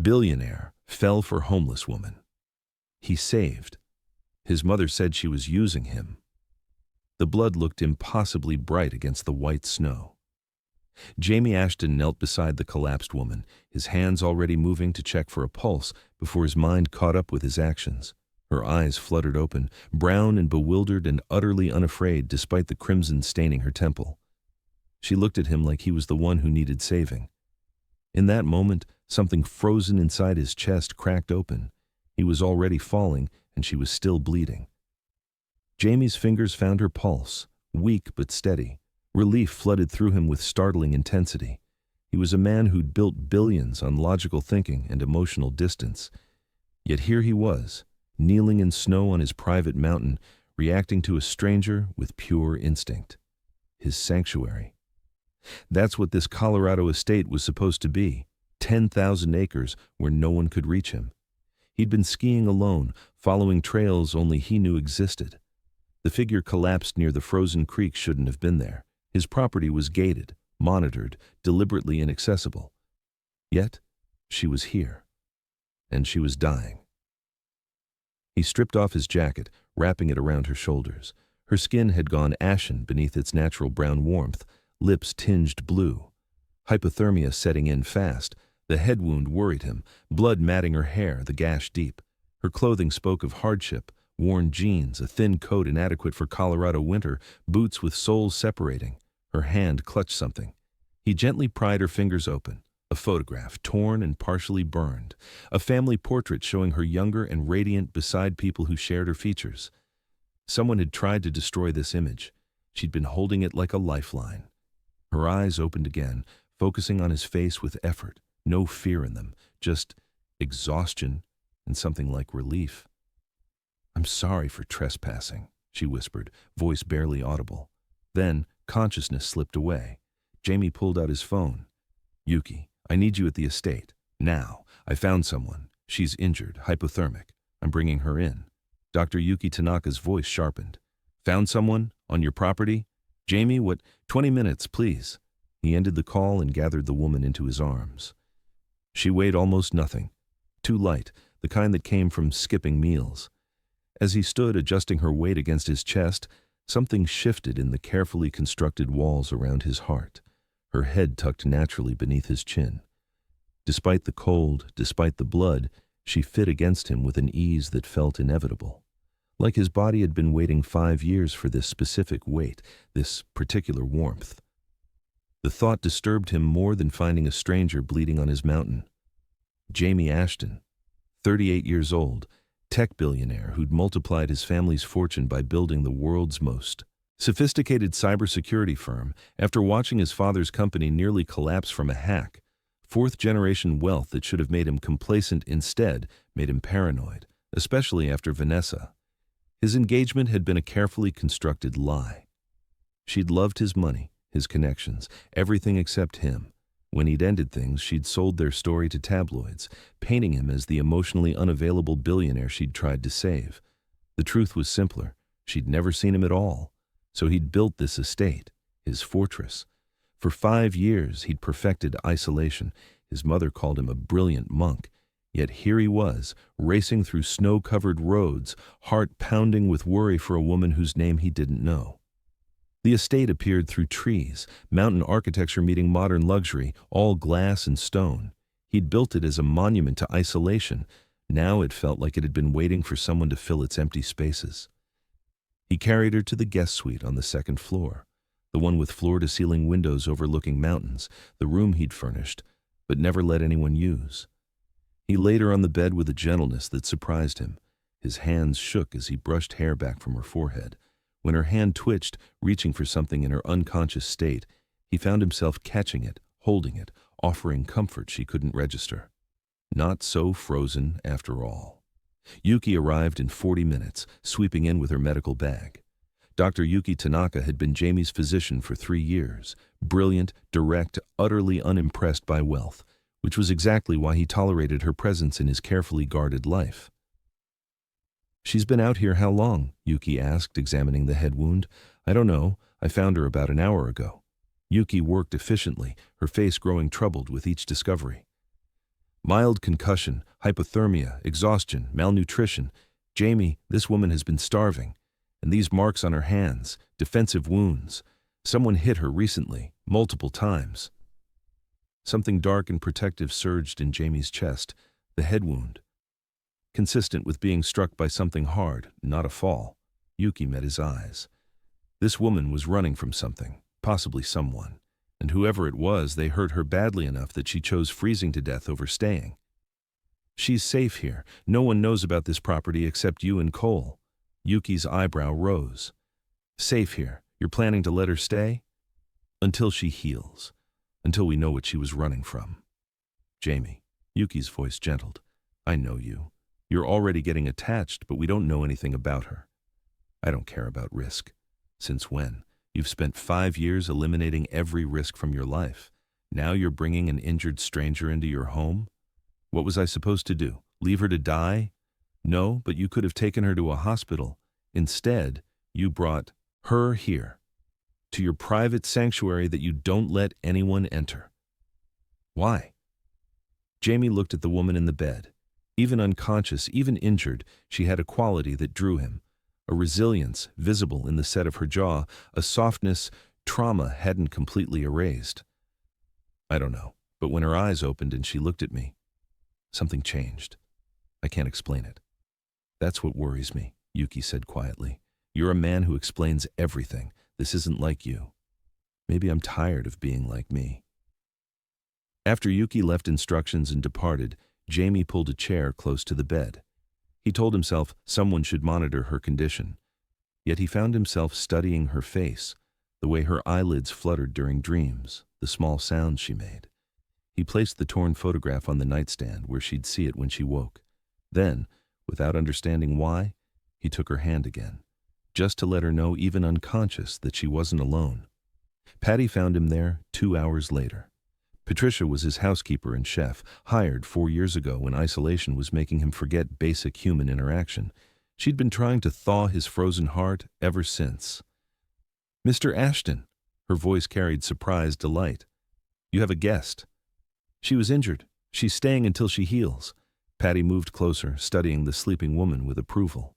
Billionaire fell for homeless woman. He saved. His mother said she was using him. The blood looked impossibly bright against the white snow. Jamie Ashton knelt beside the collapsed woman, his hands already moving to check for a pulse before his mind caught up with his actions. Her eyes fluttered open, brown and bewildered and utterly unafraid despite the crimson staining her temple. She looked at him like he was the one who needed saving. In that moment, something frozen inside his chest cracked open. He was already falling, and she was still bleeding. Jamie's fingers found her pulse, weak but steady. Relief flooded through him with startling intensity. He was a man who'd built billions on logical thinking and emotional distance. Yet here he was, kneeling in snow on his private mountain, reacting to a stranger with pure instinct. His sanctuary. That's what this Colorado estate was supposed to be, 10,000 acres where no one could reach him. He'd been skiing alone, following trails only he knew existed. The figure collapsed near the frozen creek shouldn't have been there. His property was gated, monitored, deliberately inaccessible. Yet, she was here. And she was dying. He stripped off his jacket, wrapping it around her shoulders. Her skin had gone ashen beneath its natural brown warmth, lips tinged blue. Hypothermia setting in fast. The head wound worried him, blood matting her hair, the gash deep. Her clothing spoke of hardship, worn jeans, a thin coat inadequate for Colorado winter, boots with soles separating. Her hand clutched something. He gently pried her fingers open. A photograph, torn and partially burned. A family portrait showing her younger and radiant beside people who shared her features. Someone had tried to destroy this image. She'd been holding it like a lifeline. Her eyes opened again, focusing on his face with effort. No fear in them, just exhaustion and something like relief. "I'm sorry for trespassing," she whispered, voice barely audible. Then, consciousness slipped away. Jamie pulled out his phone. "Yuki, I need you at the estate. Now. I found someone. She's injured, hypothermic. I'm bringing her in." Dr. Yuki Tanaka's voice sharpened. "Found someone? On your property? Jamie, what? 20 minutes, please." He ended the call and gathered the woman into his arms. She weighed almost nothing. Too light, the kind that came from skipping meals. As he stood adjusting her weight against his chest, something shifted in the carefully constructed walls around his heart. Her head tucked naturally beneath his chin. Despite the cold, despite the blood, she fit against him with an ease that felt inevitable. Like his body had been waiting 5 years for this specific weight, this particular warmth. The thought disturbed him more than finding a stranger bleeding on his mountain. Jamie Ashton, 38 years old, tech billionaire who'd multiplied his family's fortune by building the world's most sophisticated cybersecurity firm after watching his father's company nearly collapse from a hack. Fourth-generation wealth that should have made him complacent instead made him paranoid, especially after Vanessa. His engagement had been a carefully constructed lie. She'd loved his money, his connections, everything except him. When he'd ended things, she'd sold their story to tabloids, painting him as the emotionally unavailable billionaire she'd tried to save. The truth was simpler. She'd never seen him at all. So he'd built this estate, his fortress. For 5 years, he'd perfected isolation. His mother called him a brilliant monk. Yet here he was, racing through snow-covered roads, heart pounding with worry for a woman whose name he didn't know. The estate appeared through trees, mountain architecture meeting modern luxury, all glass and stone. He'd built it as a monument to isolation. Now it felt like it had been waiting for someone to fill its empty spaces. He carried her to the guest suite on the 2nd floor, the one with floor-to-ceiling windows overlooking mountains, the room he'd furnished, but never let anyone use. He laid her on the bed with a gentleness that surprised him. His hands shook as he brushed hair back from her forehead. When her hand twitched, reaching for something in her unconscious state, he found himself catching it, holding it, offering comfort she couldn't register. Not so frozen after all. Yuki arrived in 40 minutes, sweeping in with her medical bag. Dr. Yuki Tanaka had been Jamie's physician for 3 years, brilliant, direct, utterly unimpressed by wealth, which was exactly why he tolerated her presence in his carefully guarded life. "She's been out here how long?" Yuki asked, examining the head wound. "I don't know. I found her about an hour ago." Yuki worked efficiently, her face growing troubled with each discovery. Mild concussion, hypothermia, exhaustion, malnutrition. Jamie, this woman has been starving. And these marks on her hands, defensive wounds. Someone hit her recently, multiple times. Something dark and protective surged in Jamie's chest, the head wound. Consistent with being struck by something hard, not a fall. Yuki met his eyes. This woman was running from something, possibly someone. And whoever it was, they hurt her badly enough that she chose freezing to death over staying. She's safe here. No one knows about this property except you and Cole. Yuki's eyebrow rose. Safe here. You're planning to let her stay? Until she heals. Until we know what she was running from. Jamie, Yuki's voice gentled. I know you. You're already getting attached, but we don't know anything about her. I don't care about risk. Since when? You've spent 5 years eliminating every risk from your life. Now you're bringing an injured stranger into your home? What was I supposed to do? Leave her to die? No, but you could have taken her to a hospital. Instead, you brought her here, to your private sanctuary that you don't let anyone enter. Why? Jamie looked at the woman in the bed. Even unconscious, even injured, she had a quality that drew him. A resilience visible in the set of her jaw, a softness trauma hadn't completely erased. I don't know, but when her eyes opened and she looked at me, something changed. I can't explain it. That's what worries me, Yuki said quietly. You're a man who explains everything. This isn't like you. Maybe I'm tired of being like me. After Yuki left instructions and departed, Jamie pulled a chair close to the bed. He told himself someone should monitor her condition. Yet he found himself studying her face, the way her eyelids fluttered during dreams, the small sounds she made. He placed the torn photograph on the nightstand where she'd see it when she woke. Then, without understanding why, he took her hand again, just to let her know, even unconscious, that she wasn't alone. Patty found him there 2 hours later. Patricia was his housekeeper and chef, hired 4 years ago when isolation was making him forget basic human interaction. She'd been trying to thaw his frozen heart ever since. Mr. Ashton, her voice carried surprised delight. You have a guest. She was injured. She's staying until she heals. Patty moved closer, studying the sleeping woman with approval.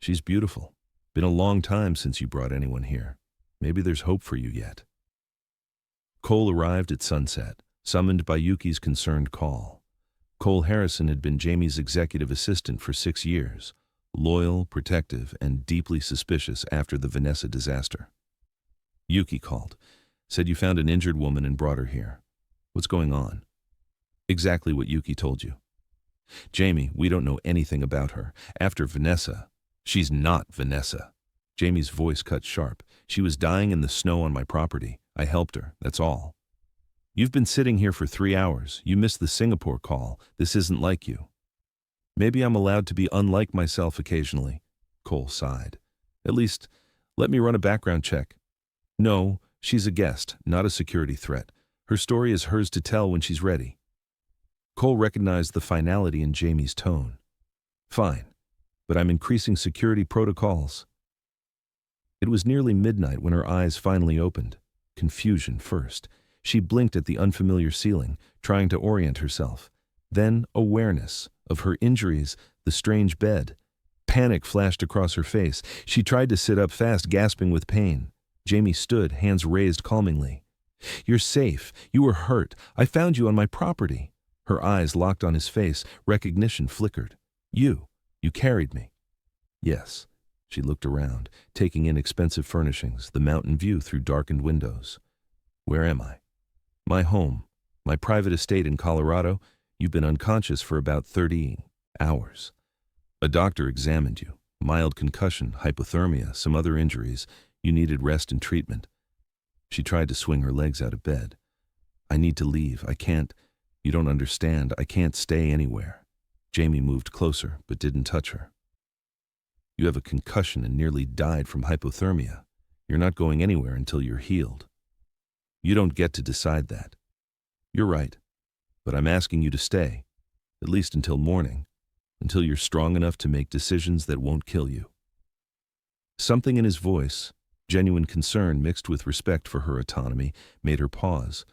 She's beautiful. Been a long time since you brought anyone here. Maybe there's hope for you yet. Cole arrived at sunset, summoned by Yuki's concerned call. Cole Harrison had been Jamie's executive assistant for 6 years, loyal, protective, and deeply suspicious after the Vanessa disaster. Yuki called, said you found an injured woman and brought her here. What's going on? Exactly what Yuki told you. Jamie, we don't know anything about her. After Vanessa, she's not Vanessa. Jamie's voice cut sharp. She was dying in the snow on my property. I helped her, that's all. You've been sitting here for 3 hours. You missed the Singapore call. This isn't like you. Maybe I'm allowed to be unlike myself occasionally. Cole sighed. At least, let me run a background check. No, she's a guest, not a security threat. Her story is hers to tell when she's ready. Cole recognized the finality in Jamie's tone. Fine, but I'm increasing security protocols. It was nearly midnight when her eyes finally opened. Confusion first. She blinked at the unfamiliar ceiling, trying to orient herself. Then awareness of her injuries, the strange bed. Panic flashed across her face. She tried to sit up fast, gasping with pain. Jamie stood, hands raised calmingly. You're safe. You were hurt. I found you on my property. Her eyes locked on his face. Recognition flickered. You carried me. Yes. She looked around, taking in expensive furnishings, the mountain view through darkened windows. Where am I? My home, my private estate in Colorado. You've been unconscious for about 30 hours. A doctor examined you. Mild concussion, hypothermia, some other injuries. You needed rest and treatment. She tried to swing her legs out of bed. I need to leave. I can't. You don't understand. I can't stay anywhere. Jamie moved closer, but didn't touch her. You have a concussion and nearly died from hypothermia. You're not going anywhere until you're healed. You don't get to decide that. You're right, but I'm asking you to stay, at least until morning, until you're strong enough to make decisions that won't kill you. Something in his voice, genuine concern mixed with respect for her autonomy, made her pause.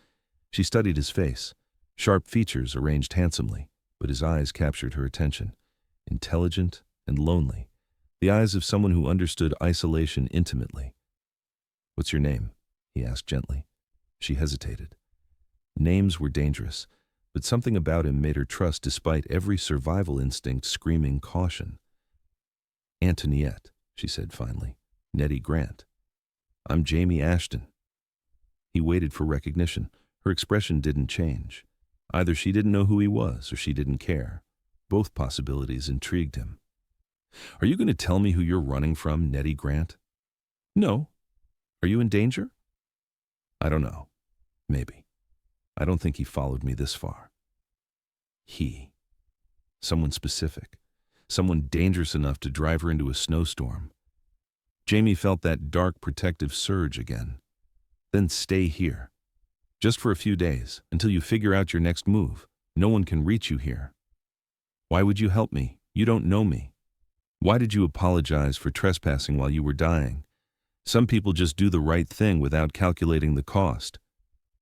She studied his face, sharp features arranged handsomely. but his eyes captured her attention. Intelligent and lonely. The eyes of someone who understood isolation intimately. "What's your name?" he asked gently. She hesitated. Names were dangerous, but something about him made her trust despite every survival instinct screaming caution. "Antoniette," she said finally. "Nettie Grant." "I'm Jamie Ashton." He waited for recognition. Her expression didn't change. Either she didn't know who he was or she didn't care. Both possibilities intrigued him. "Are you going to tell me who you're running from, Nettie Grant?" "No." "Are you in danger?" "I don't know. Maybe. I don't think he followed me this far." He. Someone specific. Someone dangerous enough to drive her into a snowstorm. Jamie felt that dark protective surge again. "Then stay here. Just for a few days, until you figure out your next move. No one can reach you here." "Why would you help me? You don't know me. Why did you apologize for trespassing while you were dying? Some people just do the right thing without calculating the cost."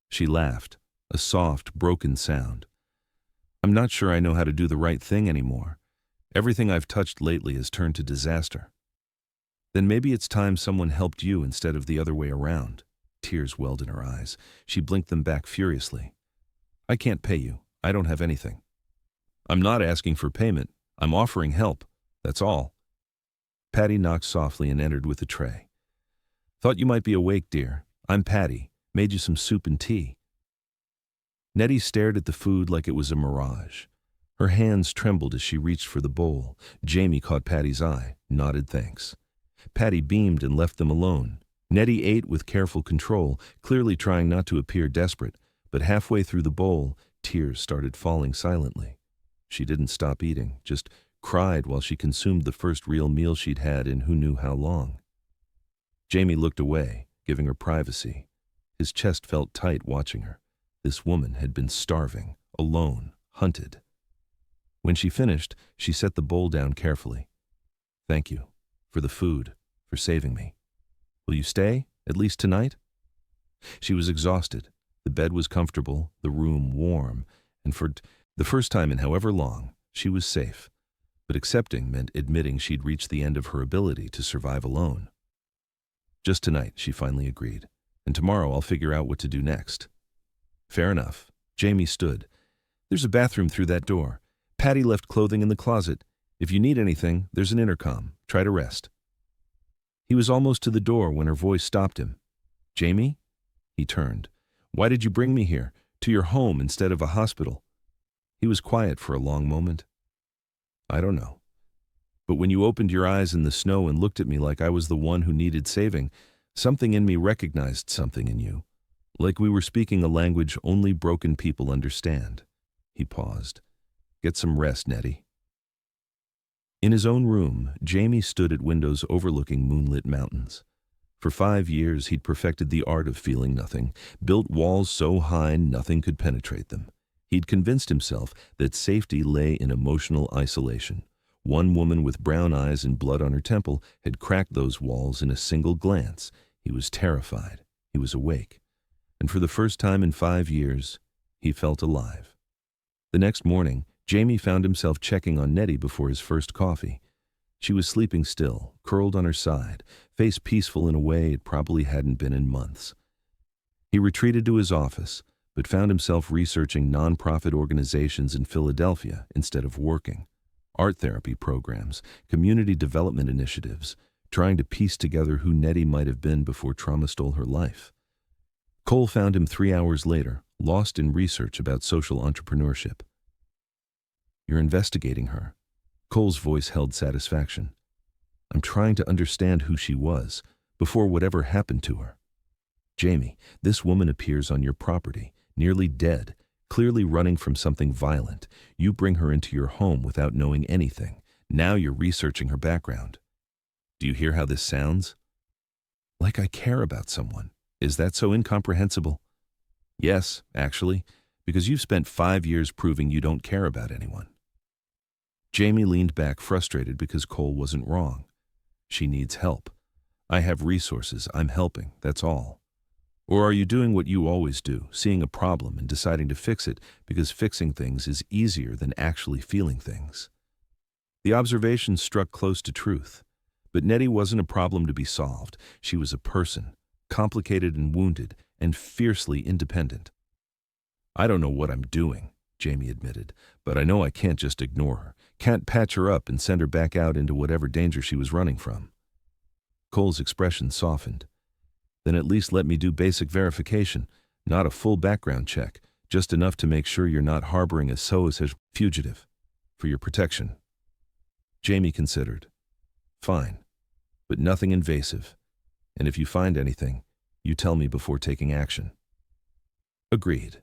She laughed, a soft, broken sound. "I'm not sure I know how to do the right thing anymore. Everything I've touched lately has turned to disaster." "Then maybe it's time someone helped you instead of the other way around." Tears welled in her eyes. She blinked them back furiously. "I can't pay you. I don't have anything." "I'm not asking for payment. I'm offering help. That's all." Patty knocked softly and entered with a tray. "Thought you might be awake, dear. I'm Patty. Made you some soup and tea." Nettie stared at the food like it was a mirage. Her hands trembled as she reached for the bowl. Jamie caught Patty's eye, nodded thanks. Patty beamed and left them alone. Nettie ate with careful control, clearly trying not to appear desperate, but halfway through the bowl, tears started falling silently. She didn't stop eating, just cried while she consumed the first real meal she'd had in who knew how long. Jamie looked away, giving her privacy. His chest felt tight watching her. This woman had been starving, alone, hunted. When she finished, she set the bowl down carefully. "Thank you. For the food. For saving me. Will you stay, at least tonight?" She was exhausted. The bed was comfortable, the room warm, and for the first time in however long, she was safe. But accepting meant admitting she'd reached the end of her ability to survive alone. "Just tonight," she finally agreed. "And tomorrow I'll figure out what to do next." "Fair enough." Jamie stood. "There's a bathroom through that door. Patty left clothing in the closet. If you need anything, there's an intercom. Try to rest." He was almost to the door when her voice stopped him. "Jamie?" He turned. "Why did you bring me here, to your home instead of a hospital?" He was quiet for a long moment. "I don't know. But when you opened your eyes in the snow and looked at me like I was the one who needed saving, something in me recognized something in you. Like we were speaking a language only broken people understand." He paused. "Get some rest, Nettie." In his own room, Jamie stood at windows overlooking moonlit mountains. For 5 years, he'd perfected the art of feeling nothing, built walls so high nothing could penetrate them. He'd convinced himself that safety lay in emotional isolation. One woman with brown eyes and blood on her temple had cracked those walls in a single glance. He was terrified. He was awake. And for the first time in 5 years, he felt alive. The next morning, Jamie found himself checking on Nettie before his first coffee. She was sleeping still, curled on her side, face peaceful in a way it probably hadn't been in months. He retreated to his office, but found himself researching nonprofit organizations in Philadelphia instead of working. Art therapy programs, community development initiatives, trying to piece together who Nettie might have been before trauma stole her life. Cole found him 3 hours later, lost in research about social entrepreneurship. "You're investigating her." Cole's voice held satisfaction. "I'm trying to understand who she was, before whatever happened to her. Jamie, this woman appears on your property, nearly dead, clearly running from something violent. You bring her into your home without knowing anything. Now you're researching her background. Do you hear how this sounds? Like I care about someone. Is that so incomprehensible?" "Yes, actually, because you've spent 5 years proving you don't care about anyone." Jamie leaned back, frustrated because Cole wasn't wrong. "She needs help. I have resources. I'm helping. That's all." Or are you doing what you always do, seeing a problem and deciding to fix it because fixing things is easier than actually feeling things? The observation struck close to truth. But Nettie wasn't a problem to be solved. She was a person, complicated and wounded, and fiercely independent. I don't know what I'm doing, Jamie admitted, but I know I can't just ignore her, can't patch her up and send her back out into whatever danger she was running from. Cole's expression softened. Then at least let me do basic verification, not a full background check, just enough to make sure you're not harboring a suicide fugitive. For your protection. Jamie considered. Fine, but nothing invasive. And if you find anything, you tell me before taking action. Agreed.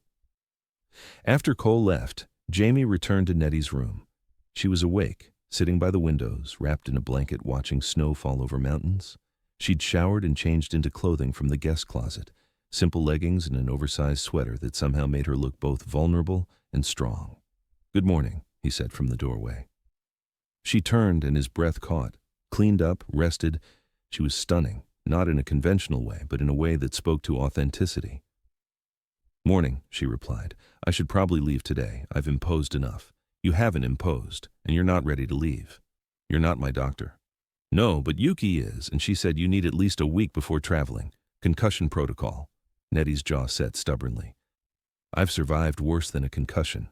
After Cole left, Jamie returned to Nettie's room. She was awake, sitting by the windows, wrapped in a blanket watching snow fall over mountains. She'd showered and changed into clothing from the guest closet, simple leggings and an oversized sweater that somehow made her look both vulnerable and strong. "Good morning," he said from the doorway. She turned and his breath caught. Cleaned up, rested, she was stunning, not in a conventional way, but in a way that spoke to authenticity. "Morning," she replied. "I should probably leave today. I've imposed enough." "You haven't imposed, and you're not ready to leave. You're not my doctor." "No, but Yuki is, and she said you need at least a week before traveling. Concussion protocol." Nettie's jaw set stubbornly. "I've survived worse than a concussion."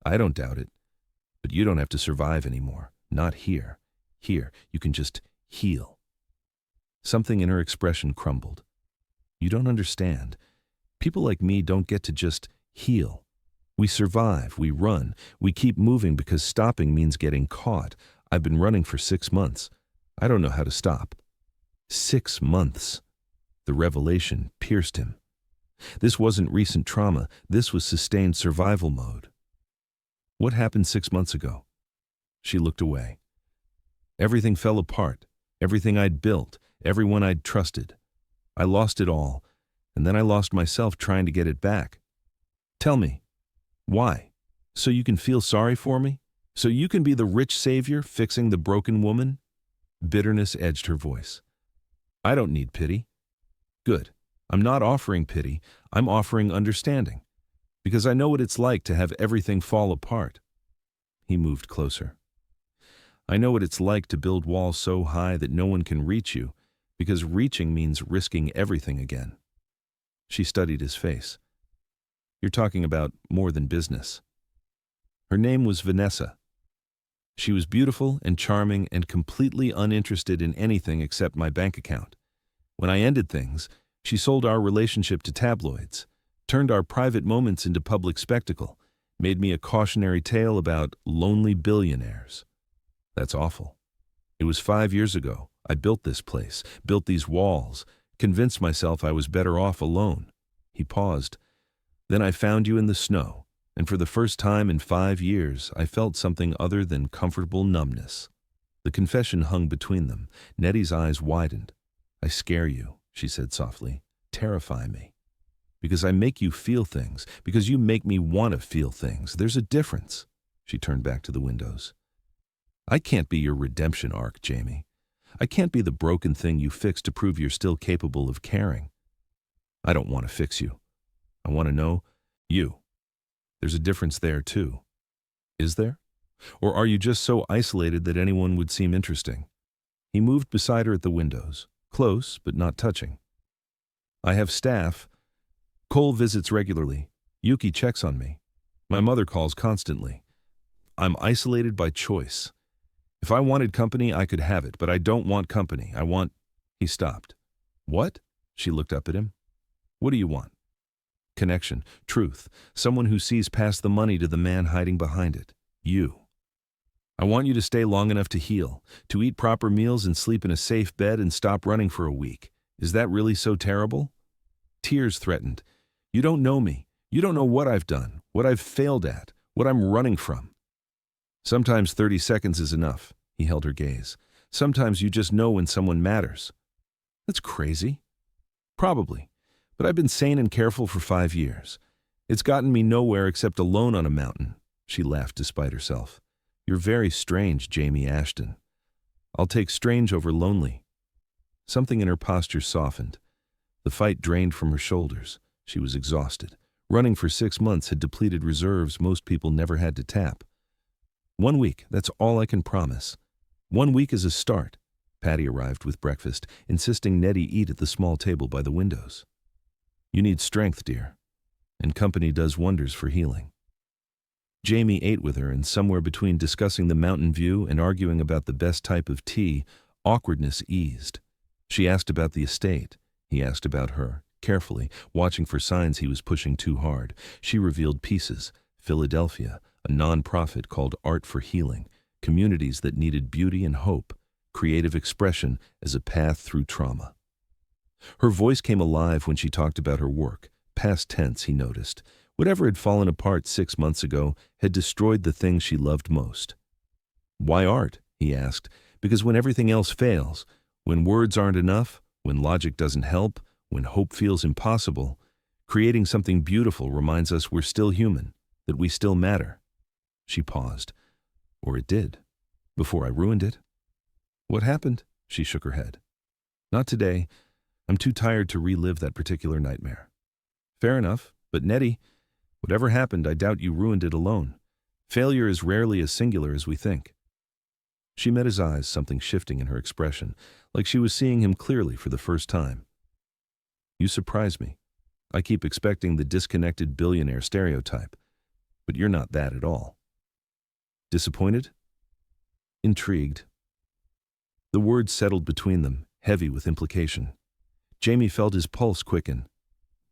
"I don't doubt it. But you don't have to survive anymore. Not here. Here, you can just heal." Something in her expression crumbled. "You don't understand. People like me don't get to just heal. We survive, we run, we keep moving because stopping means getting caught. I've been running for 6 months. I don't know how to stop." 6 months. The revelation pierced him. This wasn't recent trauma, this was sustained survival mode. "What happened 6 months ago?" She looked away. "Everything fell apart. Everything I'd built, everyone I'd trusted. I lost it all, and then I lost myself trying to get it back." "Tell me, why? So you can feel sorry for me? So you can be the rich savior fixing the broken woman?" Bitterness edged her voice. "I don't need pity." "Good. I'm not offering pity. I'm offering understanding. Because I know what it's like to have everything fall apart." He moved closer. "I know what it's like to build walls so high that no one can reach you, because reaching means risking everything again." She studied his face. "You're talking about more than business." Her name was Vanessa. She was beautiful and charming and completely uninterested in anything except my bank account. When I ended things, she sold our relationship to tabloids, turned our private moments into public spectacle, made me a cautionary tale about lonely billionaires. That's awful. It was 5 years ago. I built this place, built these walls, convinced myself I was better off alone. He paused. "Then I found you in the snow, and for the first time in 5 years, I felt something other than comfortable numbness." The confession hung between them. Nettie's eyes widened. "I scare you," she said softly. "Terrify me. Because I make you feel things, because you make me want to feel things. There's a difference." She turned back to the windows. "I can't be your redemption arc, Jamie. I can't be the broken thing you fix to prove you're still capable of caring. I don't want to fix you. I want to know you. There's a difference there, too. Is there? Or are you just so isolated that anyone would seem interesting?" He moved beside her at the windows, close but not touching. "I have staff. Cole visits regularly. Yuki checks on me. My mother calls constantly. I'm isolated by choice. If I wanted company, I could have it, but I don't want company. I want—" He stopped. "What?" She looked up at him. "What do you want?" "Connection, truth, someone who sees past the money to the man hiding behind it. You. I want you to stay long enough to heal, to eat proper meals and sleep in a safe bed and stop running for a week. Is that really so terrible?" Tears threatened. "You don't know me. You don't know what I've done, what I've failed at, what I'm running from." "Sometimes 30 seconds is enough," he held her gaze. "Sometimes you just know when someone matters." "That's crazy." "Probably, but I've been sane and careful for 5 years. It's gotten me nowhere except alone on a mountain." She laughed despite herself. "You're very strange, Jamie Ashton. I'll take strange over lonely." Something in her posture softened. The fight drained from her shoulders. She was exhausted. Running for 6 months had depleted reserves most people never had to tap. 1 week, that's all I can promise. 1 week is a start. Patty arrived with breakfast, insisting Nettie eat at the small table by the windows. You need strength, dear, and company does wonders for healing. Jamie ate with her, and somewhere between discussing the mountain view and arguing about the best type of tea, awkwardness eased. She asked about the estate. He asked about her, carefully, watching for signs he was pushing too hard. She revealed pieces: Philadelphia, a non-profit called Art for Healing, communities that needed beauty and hope, creative expression as a path through trauma. Her voice came alive when she talked about her work. Past tense, he noticed. Whatever had fallen apart 6 months ago had destroyed the thing she loved most. Why art? He asked. Because when everything else fails, when words aren't enough, when logic doesn't help, when hope feels impossible, creating something beautiful reminds us we're still human, that we still matter. She paused. Or it did, before I ruined it. What happened? She shook her head. Not today. I'm too tired to relive that particular nightmare. Fair enough, but Nettie, whatever happened, I doubt you ruined it alone. Failure is rarely as singular as we think. She met his eyes, something shifting in her expression, like she was seeing him clearly for the first time. You surprise me. I keep expecting the disconnected billionaire stereotype, but you're not that at all. Disappointed? Intrigued. The words settled between them, heavy with implication. Jamie felt his pulse quicken.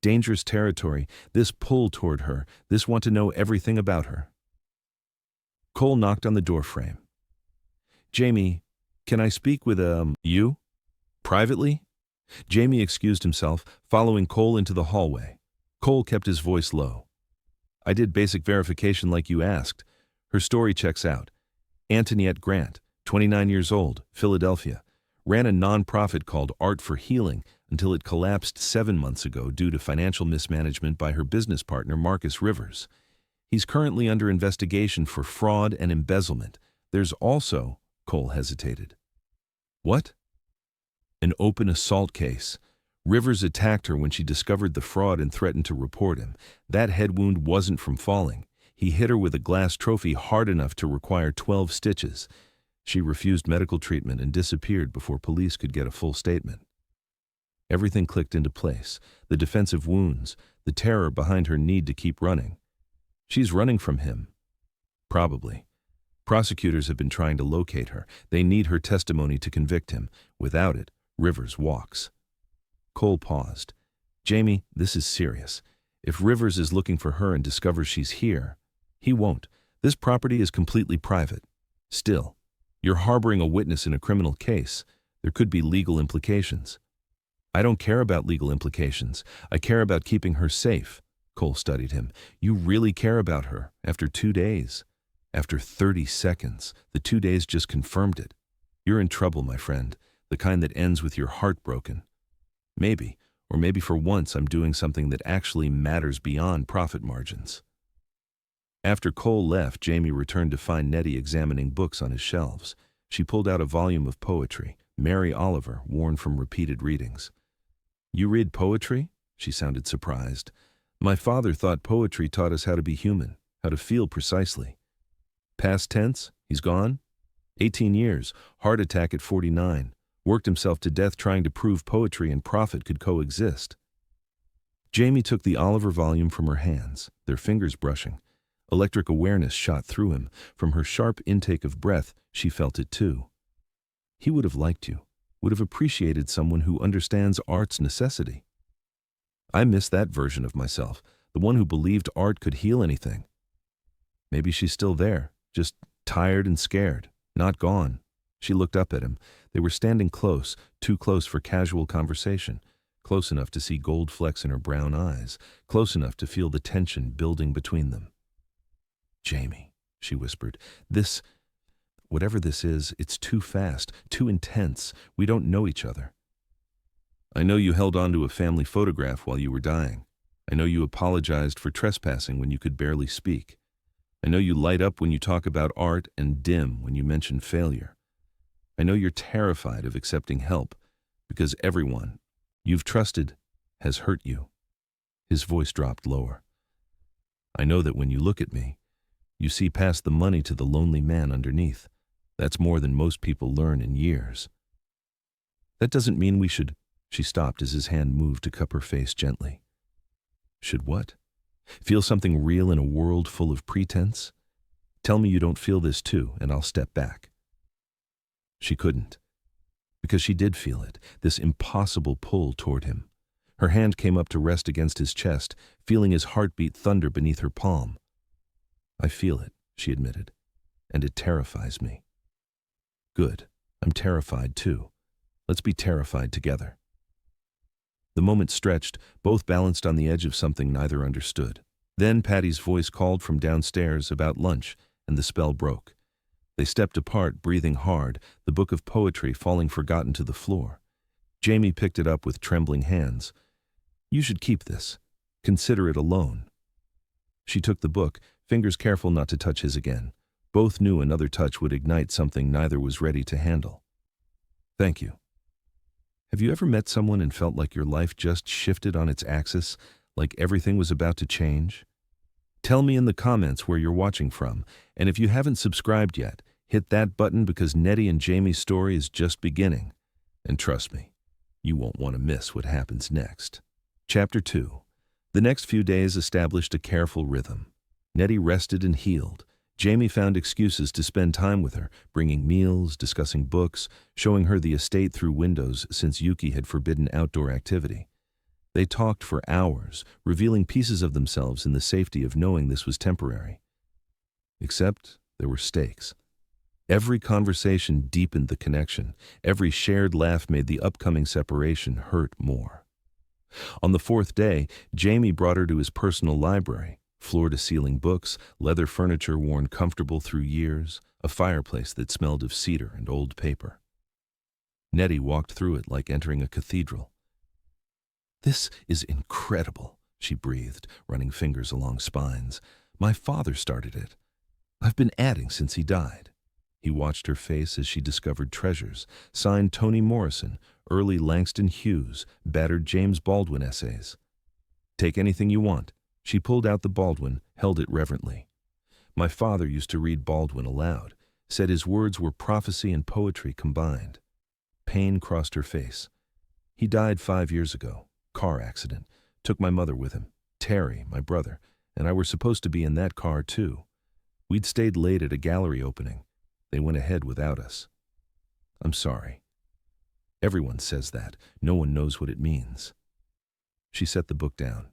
Dangerous territory, this pull toward her, this want to know everything about her. Cole knocked on the doorframe. Jamie, can I speak with, you? Privately? Jamie excused himself, following Cole into the hallway. Cole kept his voice low. I did basic verification like you asked. Her story checks out. Antoniette Grant, 29 years old, Philadelphia, ran a non-profit called Art for Healing until it collapsed 7 months ago due to financial mismanagement by her business partner Marcus Rivers. He's currently under investigation for fraud and embezzlement. There's also, Cole hesitated. What? An open assault case. Rivers attacked her when she discovered the fraud and threatened to report him. That head wound wasn't from falling. He hit her with a glass trophy hard enough to require 12 stitches. She refused medical treatment and disappeared before police could get a full statement. Everything clicked into place. The defensive wounds, the terror behind her need to keep running. She's running from him. Probably. Prosecutors have been trying to locate her. They need her testimony to convict him. Without it, Rivers walks. Cole paused. Jamie, this is serious. If Rivers is looking for her and discovers she's here, he won't. This property is completely private. Still, you're harboring a witness in a criminal case. There could be legal implications. I don't care about legal implications. I care about keeping her safe. Cole studied him. You really care about her after 2 days. After 30 seconds, the 2 days just confirmed it. You're in trouble, my friend, the kind that ends with your heart broken. Maybe, or maybe for once I'm doing something that actually matters beyond profit margins. After Cole left, Jamie returned to find Nettie examining books on his shelves. She pulled out a volume of poetry, Mary Oliver, worn from repeated readings. You read poetry? She sounded surprised. My father thought poetry taught us how to be human, how to feel precisely. Past tense, he's gone? 18 years, heart attack at 49, worked himself to death trying to prove poetry and profit could coexist. Jamie took the Oliver volume from her hands, their fingers brushing. Electric awareness shot through him. From her sharp intake of breath, she felt it too. He would have liked you, would have appreciated someone who understands art's necessity. I miss that version of myself, the one who believed art could heal anything. Maybe she's still there, just tired and scared, not gone. She looked up at him. They were standing close, too close for casual conversation, close enough to see gold flecks in her brown eyes, close enough to feel the tension building between them. Jamie, she whispered, whatever this is, it's too fast, too intense. We don't know each other. I know you held on to a family photograph while you were dying. I know you apologized for trespassing when you could barely speak. I know you light up when you talk about art and dim when you mention failure. I know you're terrified of accepting help because everyone you've trusted has hurt you." His voice dropped lower. "I know that when you look at me, you see past the money to the lonely man underneath. That's more than most people learn in years." "That doesn't mean we should—" She stopped as his hand moved to cup her face gently. "Should what? Feel something real in a world full of pretense? Tell me you don't feel this too, and I'll step back." She couldn't, because she did feel it, this impossible pull toward him. Her hand came up to rest against his chest, feeling his heartbeat thunder beneath her palm. "I feel it," she admitted, "and it terrifies me." "Good. I'm terrified too. Let's be terrified together." The moment stretched, both balanced on the edge of something neither understood. Then Patty's voice called from downstairs about lunch, and the spell broke. They stepped apart, breathing hard, the book of poetry falling forgotten to the floor. Jamie picked it up with trembling hands. "You should keep this. Consider it a loan." She took the book, fingers careful not to touch his again. Both knew another touch would ignite something neither was ready to handle. "Thank you." Have you ever met someone and felt like your life just shifted on its axis, like everything was about to change? Tell me in the comments where you're watching from, and if you haven't subscribed yet, hit that button because Nettie and Jamie's story is just beginning. And trust me, you won't want to miss what happens next. Chapter 2. The next few days established a careful rhythm. Nettie rested and healed. Jamie found excuses to spend time with her, bringing meals, discussing books, showing her the estate through windows since Yuki had forbidden outdoor activity. They talked for hours, revealing pieces of themselves in the safety of knowing this was temporary. Except there were stakes. Every conversation deepened the connection. Every shared laugh made the upcoming separation hurt more. On the fourth day, Jamie brought her to his personal library. Floor-to-ceiling books, leather furniture worn comfortable through years, a fireplace that smelled of cedar and old paper. Nettie walked through it like entering a cathedral. "This is incredible," she breathed, running fingers along spines. "My father started it. I've been adding since he died." He watched her face as she discovered treasures, signed Toni Morrison, early Langston Hughes, battered James Baldwin essays. "Take anything you want." She pulled out the Baldwin, held it reverently. "My father used to read Baldwin aloud, said his words were prophecy and poetry combined." Pain crossed her face. "He died 5 years ago. Car accident. Took my mother with him. Terry, my brother, and I were supposed to be in that car too. We'd stayed late at a gallery opening. They went ahead without us. I'm sorry. Everyone says that. No one knows what it means." She set the book down.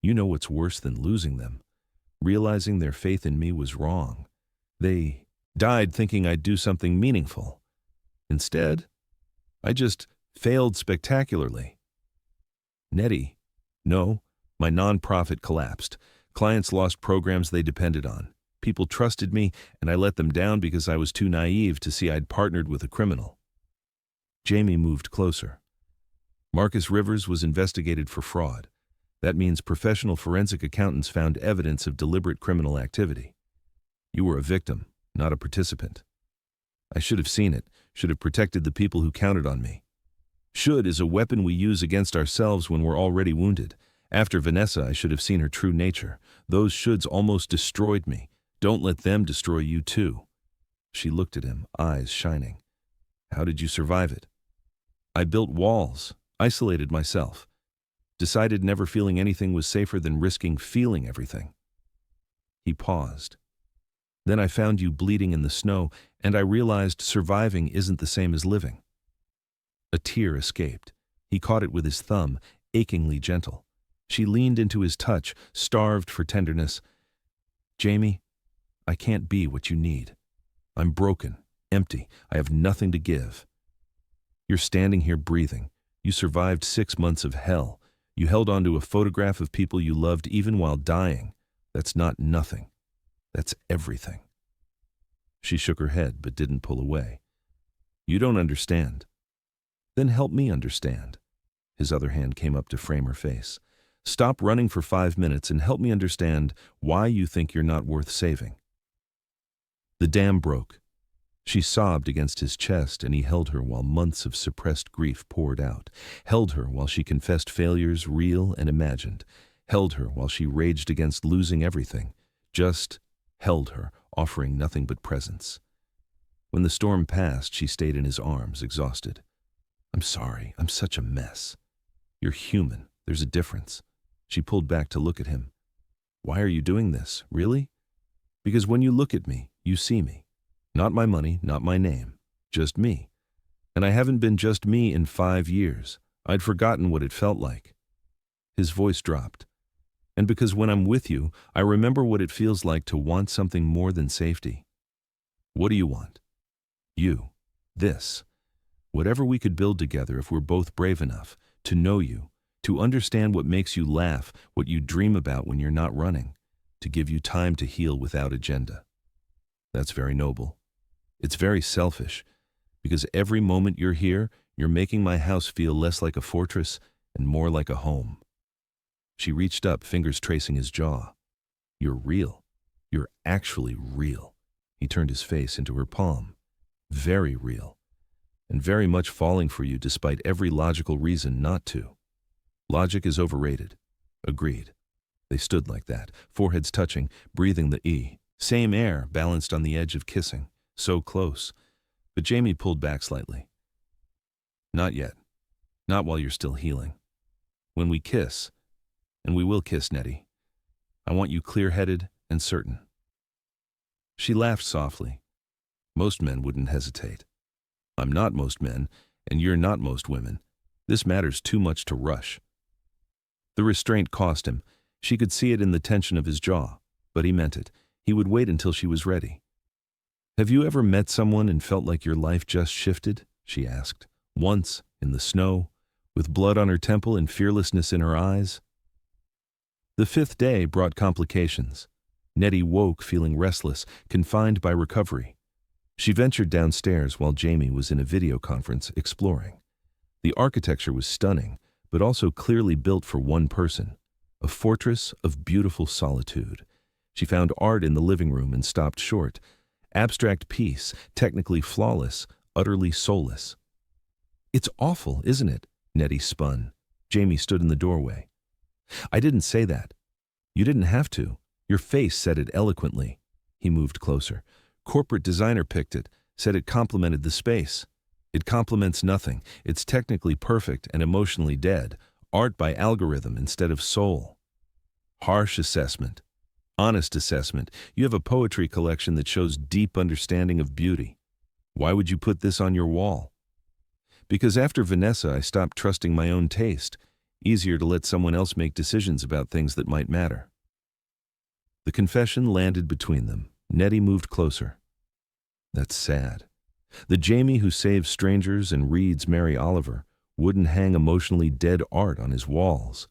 "You know what's worse than losing them? Realizing their faith in me was wrong. They died thinking I'd do something meaningful. Instead, I just failed spectacularly." "Nettie, no, my nonprofit collapsed. Clients lost programs they depended on. People trusted me, and I let them down because I was too naive to see I'd partnered with a criminal." Jamie moved closer. "Marcus Rivers was investigated for fraud. That means professional forensic accountants found evidence of deliberate criminal activity. You were a victim, not a participant. I should have seen it, should have protected the people who counted on me. Should is a weapon we use against ourselves when we're already wounded. After Vanessa, I should have seen her true nature. Those shoulds almost destroyed me. Don't let them destroy you too." She looked at him, eyes shining. "How did you survive it?" "I built walls, isolated myself. Decided never feeling anything was safer than risking feeling everything." He paused. "Then I found you bleeding in the snow, and I realized surviving isn't the same as living." A tear escaped. He caught it with his thumb, achingly gentle. She leaned into his touch, starved for tenderness. "Jamie, I can't be what you need. I'm broken, empty. I have nothing to give. You're standing here breathing. You survived 6 months of hell. You held on to a photograph of people you loved even while dying. That's not nothing. That's everything." She shook her head but didn't pull away. "You don't understand." "Then help me understand." His other hand came up to frame her face. "Stop running for 5 minutes and help me understand why you think you're not worth saving." The dam broke. She sobbed against his chest, and he held her while months of suppressed grief poured out, held her while she confessed failures real and imagined, held her while she raged against losing everything, just held her, offering nothing but presence. When the storm passed, she stayed in his arms, exhausted. "I'm sorry, I'm such a mess." "You're human, there's a difference." She pulled back to look at him. "Why are you doing this, really?" "Because when you look at me, you see me. Not my money, not my name, just me. And I haven't been just me in 5 years. I'd forgotten what it felt like." His voice dropped. "And because when I'm with you, I remember what it feels like to want something more than safety." "What do you want?" "You. This. Whatever we could build together if we're both brave enough, to know you, to understand what makes you laugh, what you dream about when you're not running, to give you time to heal without agenda." "That's very noble. It's very selfish, because every moment you're here, you're making my house feel less like a fortress and more like a home." She reached up, fingers tracing his jaw. "You're real. You're actually real." He turned his face into her palm. "Very real. And very much falling for you despite every logical reason not to." "Logic is overrated." "Agreed." They stood like that, foreheads touching, breathing the same air, balanced on the edge of kissing. So close. But Jamie pulled back slightly. "Not yet. Not while you're still healing. When we kiss, and we will kiss, Nettie, I want you clear-headed and certain." She laughed softly. "Most men wouldn't hesitate. I'm not most men, and you're not most women. This matters too much to rush." The restraint cost him. She could see it in the tension of his jaw, but he meant it. He would wait until she was ready. "Have you ever met someone and felt like your life just shifted?" she asked. "Once, in the snow, with blood on her temple and fearlessness in her eyes?" The 5th day brought complications. Nettie woke feeling restless, confined by recovery. She ventured downstairs while Jamie was in a video conference exploring. The architecture was stunning, but also clearly built for one person, a fortress of beautiful solitude. She found art in the living room and stopped short. Abstract piece, technically flawless, utterly soulless. "It's awful, isn't it?" Nettie spun. Jamie stood in the doorway. "I didn't say that. You didn't have to. Your face said it eloquently." He moved closer. "Corporate designer picked it, said it complemented the space. It complements nothing. It's technically perfect and emotionally dead. Art by algorithm instead of soul." Harsh assessment. Honest assessment. You have a poetry collection that shows deep understanding of beauty. Why would you put this on your wall? "Because after Vanessa, I stopped trusting my own taste. Easier to let someone else make decisions about things that might matter." The confession landed between them. Nettie moved closer. "That's sad. The Jamie who saves strangers and reads Mary Oliver wouldn't hang emotionally dead art on his walls.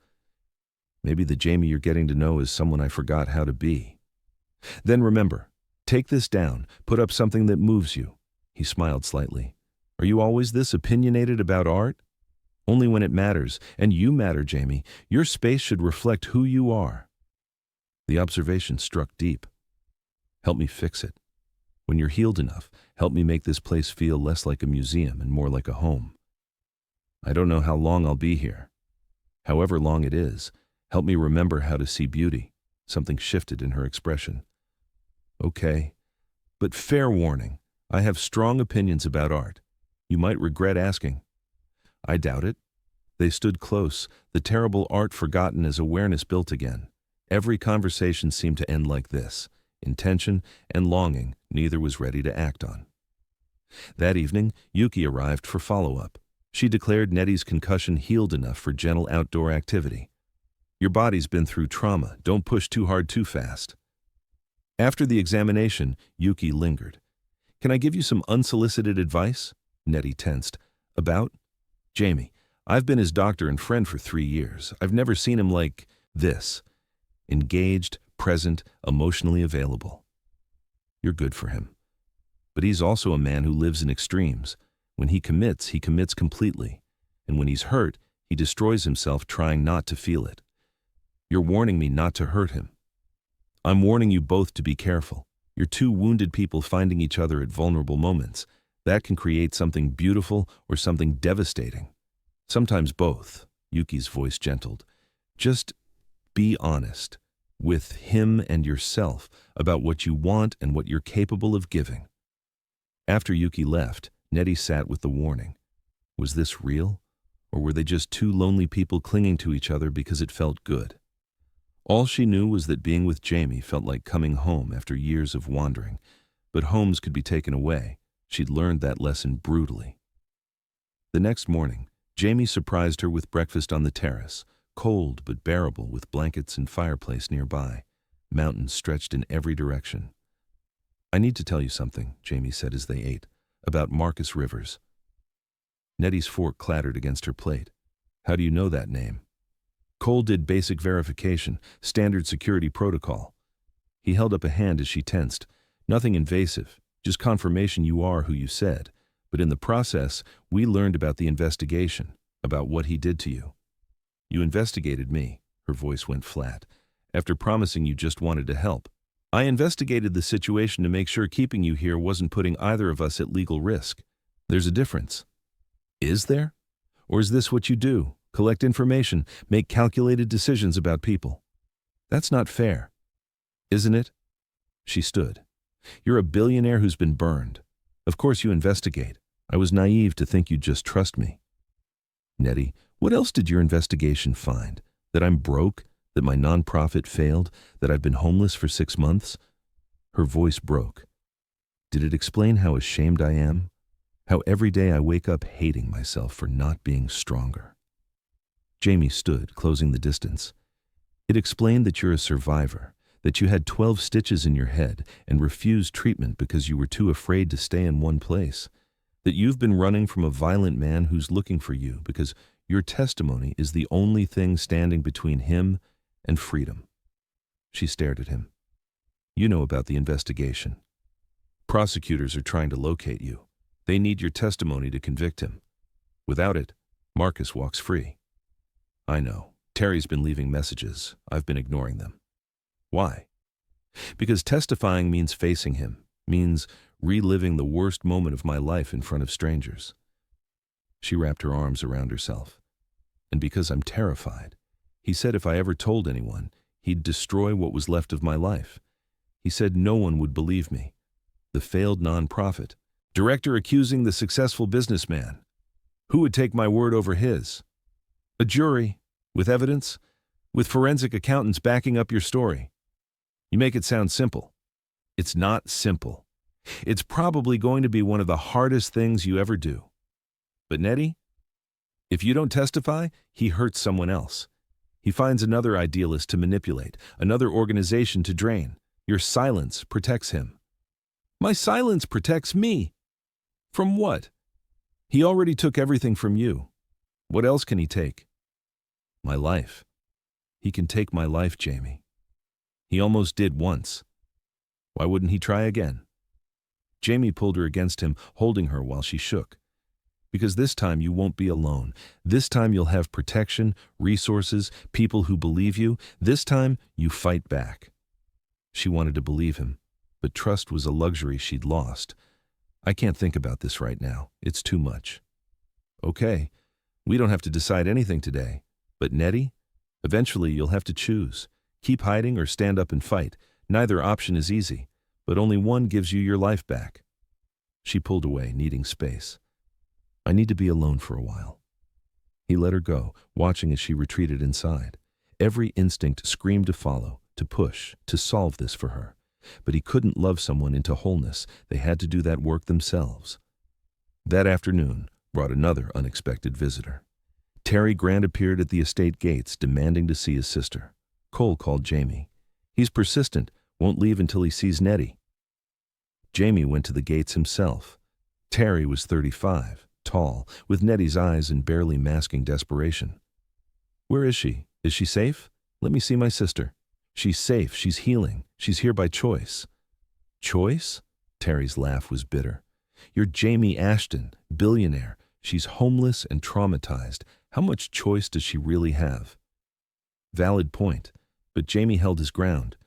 Maybe the Jamie you're getting to know is someone I forgot how to be. Then remember, take this down, put up something that moves you." He smiled slightly. "Are you always this opinionated about art?" "Only when it matters, and you matter, Jamie. Your space should reflect who you are." The observation struck deep. "Help me fix it. When you're healed enough, help me make this place feel less like a museum and more like a home. I don't know how long I'll be here. However long it is, help me remember how to see beauty." Something shifted in her expression. "Okay, but fair warning, I have strong opinions about art. You might regret asking." "I doubt it." They stood close, the terrible art forgotten as awareness built again. Every conversation seemed to end like this. Intention and longing neither was ready to act on. That evening, Yuki arrived for follow-up. She declared Nettie's concussion healed enough for gentle outdoor activity. "Your body's been through trauma. Don't push too hard too fast." After the examination, Yuki lingered. "Can I give you some unsolicited advice?" Nettie tensed. "About?" "Jamie. I've been his doctor and friend for 3 years. I've never seen him like this. Engaged, present, emotionally available. You're good for him. But he's also a man who lives in extremes. When he commits completely. And when he's hurt, he destroys himself trying not to feel it. You're warning me not to hurt him. I'm warning you both to be careful. You're two wounded people finding each other at vulnerable moments. That can create something beautiful or something devastating. Sometimes both. Yuki's voice gentled. Just be honest with him and yourself about what you want and what you're capable of giving. After Yuki left, Nettie sat with the warning. Was this real? Or were they just two lonely people clinging to each other because it felt good? All she knew was that being with Jamie felt like coming home after years of wandering, but homes could be taken away. She'd learned that lesson brutally. The next morning, Jamie surprised her with breakfast on the terrace, cold but bearable with blankets and fireplace nearby. Mountains stretched in every direction. I need to tell you something, Jamie said as they ate, about Marcus Rivers. Nettie's fork clattered against her plate. How do you know that name? Cole did basic verification, standard security protocol. He held up a hand as she tensed. Nothing invasive, just confirmation you are who you said. But in the process, we learned about the investigation, about what he did to you. You investigated me, her voice went flat, after promising you just wanted to help. I investigated the situation to make sure keeping you here wasn't putting either of us at legal risk. There's a difference. Is there? Or is this what you do? Collect information, make calculated decisions about people. That's not fair, isn't it? She stood. You're a billionaire who's been burned. Of course you investigate. I was naive to think you'd just trust me. Nettie, what else did your investigation find? That I'm broke? That my nonprofit failed? That I've been homeless for 6 months? Her voice broke. Did it explain how ashamed I am? How every day I wake up hating myself for not being stronger? Jamie stood, closing the distance. It explained that you're a survivor, that you had 12 stitches in your head and refused treatment because you were too afraid to stay in one place, that you've been running from a violent man who's looking for you because your testimony is the only thing standing between him and freedom. She stared at him. You know about the investigation. Prosecutors are trying to locate you. They need your testimony to convict him. Without it, Marcus walks free. I know. Terry's been leaving messages. I've been ignoring them. Why? Because testifying means facing him, means reliving the worst moment of my life in front of strangers. She wrapped her arms around herself. And because I'm terrified, he said if I ever told anyone, he'd destroy what was left of my life. He said no one would believe me. The failed nonprofit. Director accusing the successful businessman. Who would take my word over his? A jury, with evidence, with forensic accountants backing up your story. You make it sound simple. It's not simple. It's probably going to be one of the hardest things you ever do. But Nettie, if you don't testify, he hurts someone else. He finds another idealist to manipulate, another organization to drain. Your silence protects him. My silence protects me. From what? He already took everything from you. What else can he take? My life. He can take my life, Jamie. He almost did once. Why wouldn't he try again? Jamie pulled her against him, holding her while she shook. Because this time you won't be alone. This time you'll have protection, resources, people who believe you. This time you fight back. She wanted to believe him, but trust was a luxury she'd lost. I can't think about this right now. It's too much. Okay, we don't have to decide anything today. But Nettie, eventually you'll have to choose. Keep hiding or stand up and fight. Neither option is easy, but only one gives you your life back. She pulled away, needing space. I need to be alone for a while. He let her go, watching as she retreated inside. Every instinct screamed to follow, to push, to solve this for her. But he couldn't love someone into wholeness. They had to do that work themselves. That afternoon brought another unexpected visitor. Terry Grant appeared at the estate gates, demanding to see his sister. Cole called Jamie. He's persistent, won't leave until he sees Nettie. Jamie went to the gates himself. Terry was 35, tall, with Nettie's eyes and barely masking desperation. Where is she? Is she safe? Let me see my sister. She's safe, she's healing, she's here by choice. Choice? Terry's laugh was bitter. You're Jamie Ashton, billionaire. She's homeless and traumatized. How much choice does she really have? Valid point, but Jamie held his ground.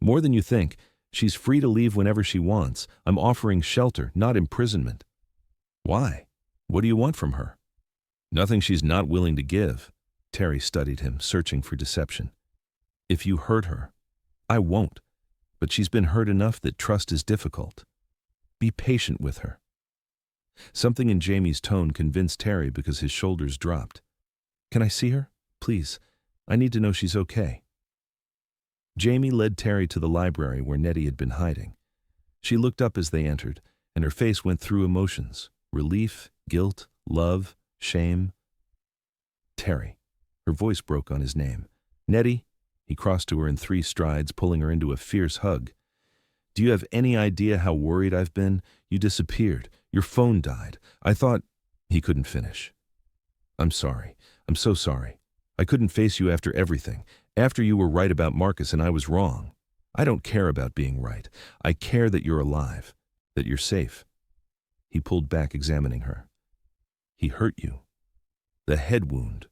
More than you think, She's free to leave whenever she wants. I'm offering shelter, not imprisonment. Why? What do you want from her? Nothing she's not willing to give. Terry studied him, searching for deception. If you hurt her, I won't. But she's been hurt enough that trust is difficult. Be patient with her. Something in Jamie's tone convinced Terry because his shoulders dropped. Can I see her? Please. I need to know she's okay. Jamie led Terry to the library where Nettie had been hiding. She looked up as they entered, and her face went through emotions: relief, guilt, love, shame. Terry. Her voice broke on his name. Nettie. He crossed to her in 3 strides, pulling her into a fierce hug. Do you have any idea how worried I've been? You disappeared. Your phone died. I thought... He couldn't finish. I'm sorry. I'm so sorry. I couldn't face you after everything. After you were right about Marcus and I was wrong. I don't care about being right. I care that you're alive, that you're safe. He pulled back, examining her. He hurt you. The head wound.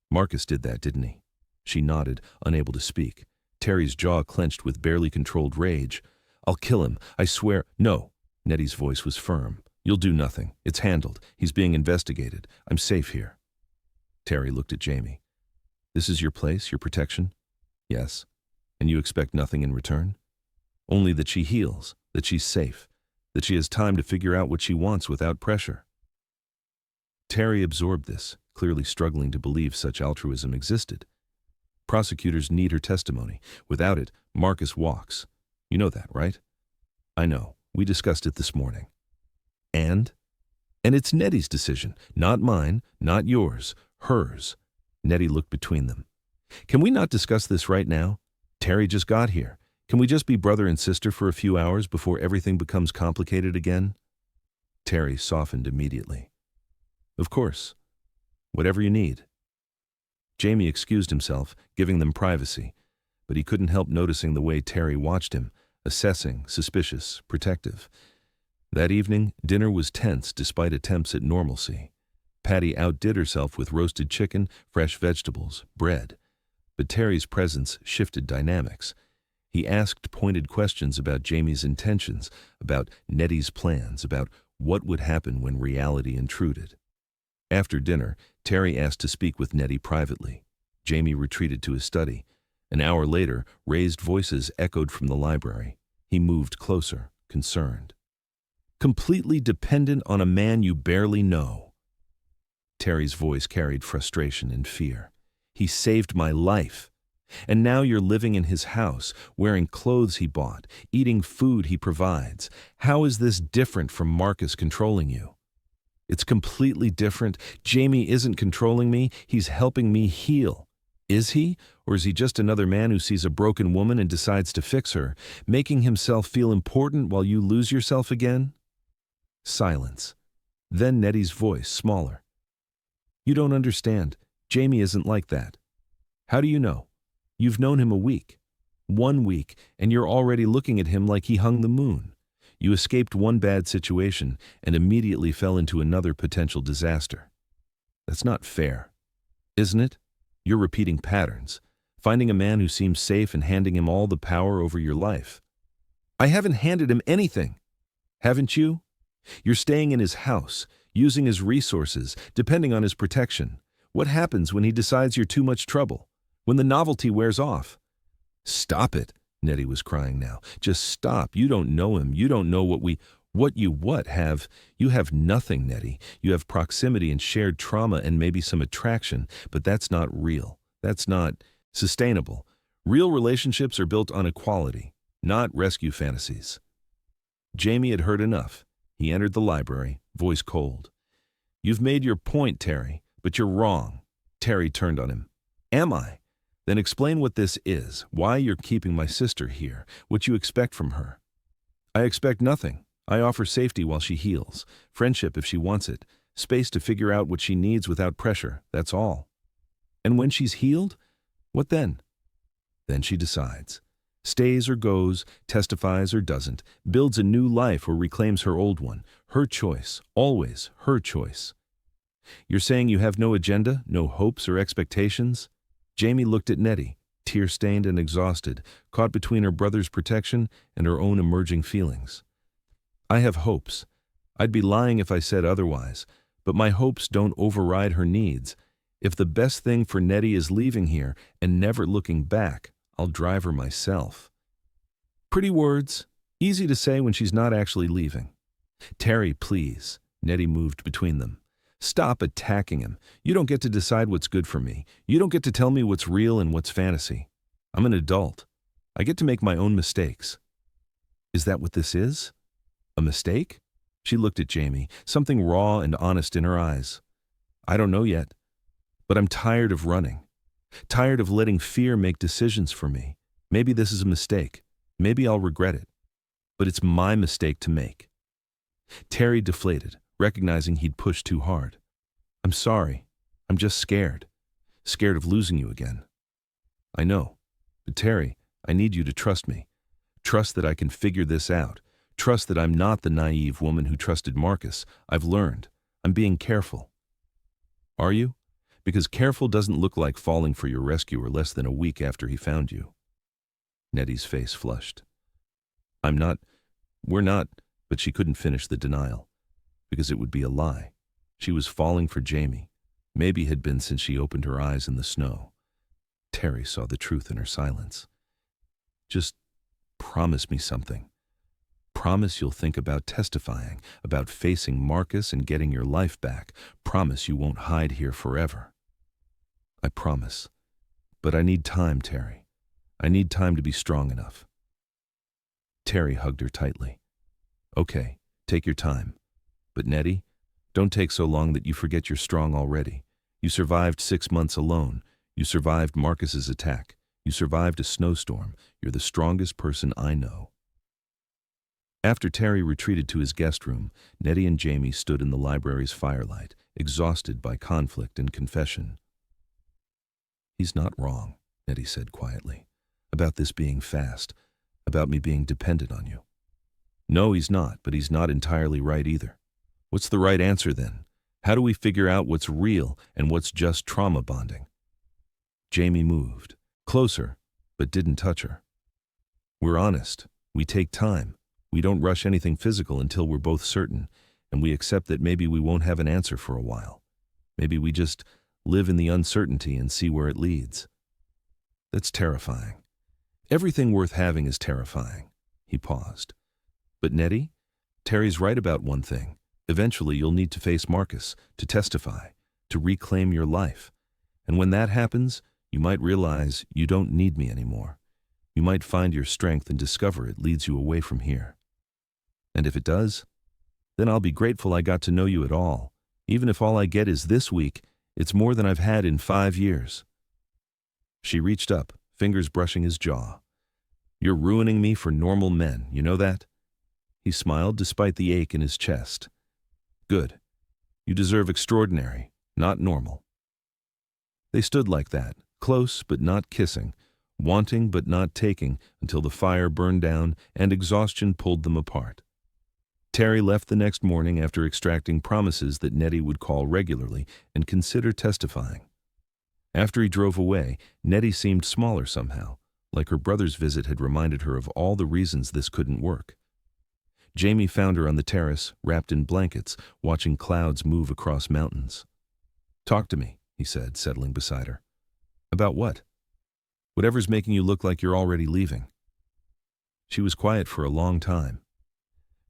Marcus did that, didn't he? She nodded, unable to speak. Terry's jaw clenched with barely controlled rage. I'll kill him, I swear. No. Nettie's voice was firm. You'll do nothing. It's handled. He's being investigated. I'm safe here. Terry looked at Jamie. This is your place, your protection? Yes. And you expect nothing in return? Only that she heals, that she's safe, that she has time to figure out what she wants without pressure. Terry absorbed this, clearly struggling to believe such altruism existed. Prosecutors need her testimony. Without it, Marcus walks. You know that, right? I know. We discussed it this morning. And? And it's Nettie's decision, not mine, not yours, hers. Nettie looked between them. Can we not discuss this right now? Terry just got here. Can we just be brother and sister for a few hours before everything becomes complicated again? Terry softened immediately. Of course. Whatever you need. Jamie excused himself, giving them privacy, but he couldn't help noticing the way Terry watched him, assessing, suspicious, protective. That evening, dinner was tense despite attempts at normalcy. Patty outdid herself with roasted chicken, fresh vegetables, bread. But Terry's presence shifted dynamics. He asked pointed questions about Jamie's intentions, about Nettie's plans, about what would happen when reality intruded. After dinner, Terry asked to speak with Nettie privately. Jamie retreated to his study. An hour later, raised voices echoed from the library. He moved closer, concerned. Completely dependent on a man you barely know. Terry's voice carried frustration and fear. He saved my life. And now you're living in his house, wearing clothes he bought, eating food he provides. How is this different from Marcus controlling you? It's completely different. Jamie isn't controlling me. He's helping me heal. Is he? Or is he just another man who sees a broken woman and decides to fix her, making himself feel important while you lose yourself again? Silence. Then Nettie's voice, smaller. You don't understand. Jamie isn't like that. How do you know? You've known him a week. 1 week, and you're already looking at him like he hung the moon. You escaped one bad situation and immediately fell into another potential disaster. That's not fair, isn't it? You're repeating patterns, finding a man who seems safe and handing him all the power over your life. I haven't handed him anything. Haven't you? You're staying in his house, using his resources, depending on his protection. What happens when he decides you're too much trouble? When the novelty wears off? Stop it. Nettie was crying now. Just stop. You don't know him. You don't know what you have. You have nothing, Nettie. You have proximity and shared trauma and maybe some attraction, but that's not real. That's not sustainable. Real relationships are built on equality, not rescue fantasies. Jamie had heard enough. He entered the library, voice cold. You've made your point, Terry, but you're wrong. Terry turned on him. Am I? Then explain what this is, why you're keeping my sister here, what you expect from her. I expect nothing. I offer safety while she heals, friendship if she wants it, space to figure out what she needs without pressure, that's all. And when she's healed, what then? Then she decides. Stays or goes, testifies or doesn't, builds a new life or reclaims her old one. Her choice, always her choice. You're saying you have no agenda, no hopes or expectations? Jamie looked at Nettie. tear-stained and exhausted, caught between her brother's protection and her own emerging feelings. I have hopes. I'd be lying if I said otherwise, but my hopes don't override her needs. If the best thing for Nettie is leaving here and never looking back, I'll drive her myself. Pretty words, easy to say when she's not actually leaving. Terry, please. Nettie moved between them. Stop attacking him. You don't get to decide what's good for me. You don't get to tell me what's real and what's fantasy. I'm an adult. I get to make my own mistakes. Is that what this is? A mistake? She looked at Jamie, something raw and honest in her eyes. I don't know yet, but I'm tired of running. Tired of letting fear make decisions for me. Maybe this is a mistake. Maybe I'll regret it. But it's my mistake to make. Terry deflated, recognizing he'd pushed too hard. I'm sorry. I'm just scared. Scared of losing you again. I know. But Terry, I need you to trust me. Trust that I can figure this out. Trust that I'm not the naive woman who trusted Marcus. I've learned. I'm being careful. Are you? Because careful doesn't look like falling for your rescuer less than a week after he found you. Nettie's face flushed. We're not, but she couldn't finish the denial. Because it would be a lie. She was falling for Jamie. Maybe had been since she opened her eyes in the snow. Terry saw the truth in her silence. Just promise me something. Promise you'll think about testifying, about facing Marcus and getting your life back. Promise you won't hide here forever. I promise. But I need time, Terry. I need time to be strong enough. Terry hugged her tightly. Okay, take your time. But Nettie, don't take so long that you forget you're strong already. You survived 6 months alone. You survived Marcus's attack. You survived a snowstorm. You're the strongest person I know. After Terry retreated to his guest room, Nettie and Jamie stood in the library's firelight, exhausted by conflict and confession. He's not wrong, Nettie said quietly, about this being fast, about me being dependent on you. No, he's not, but he's not entirely right either. What's the right answer then? How do we figure out what's real and what's just trauma bonding? Jamie moved, closer, but didn't touch her. We're honest. We take time. We don't rush anything physical until we're both certain, and we accept that maybe we won't have an answer for a while. Maybe we just live in the uncertainty and see where it leads. That's terrifying. Everything worth having is terrifying. He paused. But Nettie, Terry's right about one thing. Eventually you'll need to face Marcus, to testify, to reclaim your life. And when that happens, you might realize you don't need me anymore. You might find your strength and discover it leads you away from here. And if it does, then I'll be grateful I got to know you at all. Even if all I get is this week, it's more than I've had in 5 years. She reached up, fingers brushing his jaw. You're ruining me for normal men, you know that? He smiled despite the ache in his chest. Good. You deserve extraordinary, not normal. They stood like that, close but not kissing, wanting but not taking, until the fire burned down and exhaustion pulled them apart. Terry left the next morning after extracting promises that Nettie would call regularly and consider testifying. After he drove away, Nettie seemed smaller somehow, like her brother's visit had reminded her of all the reasons this couldn't work. Jamie found her on the terrace, wrapped in blankets, watching clouds move across mountains. Talk to me, he said, settling beside her. About what? Whatever's making you look like you're already leaving. She was quiet for a long time.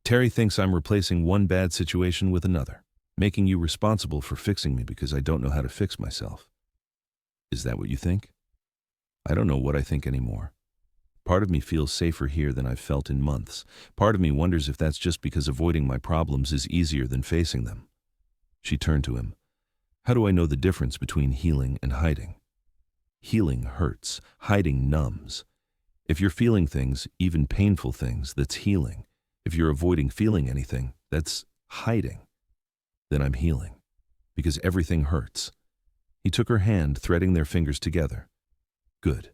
Terry thinks I'm replacing one bad situation with another, making you responsible for fixing me because I don't know how to fix myself. Is that what you think? I don't know what I think anymore. Part of me feels safer here than I've felt in months. Part of me wonders if that's just because avoiding my problems is easier than facing them. She turned to him. How do I know the difference between healing and hiding? Healing hurts. Hiding numbs. If you're feeling things, even painful things, that's healing. If you're avoiding feeling anything, that's hiding. Then I'm healing. Because everything hurts. He took her hand, threading their fingers together. Good.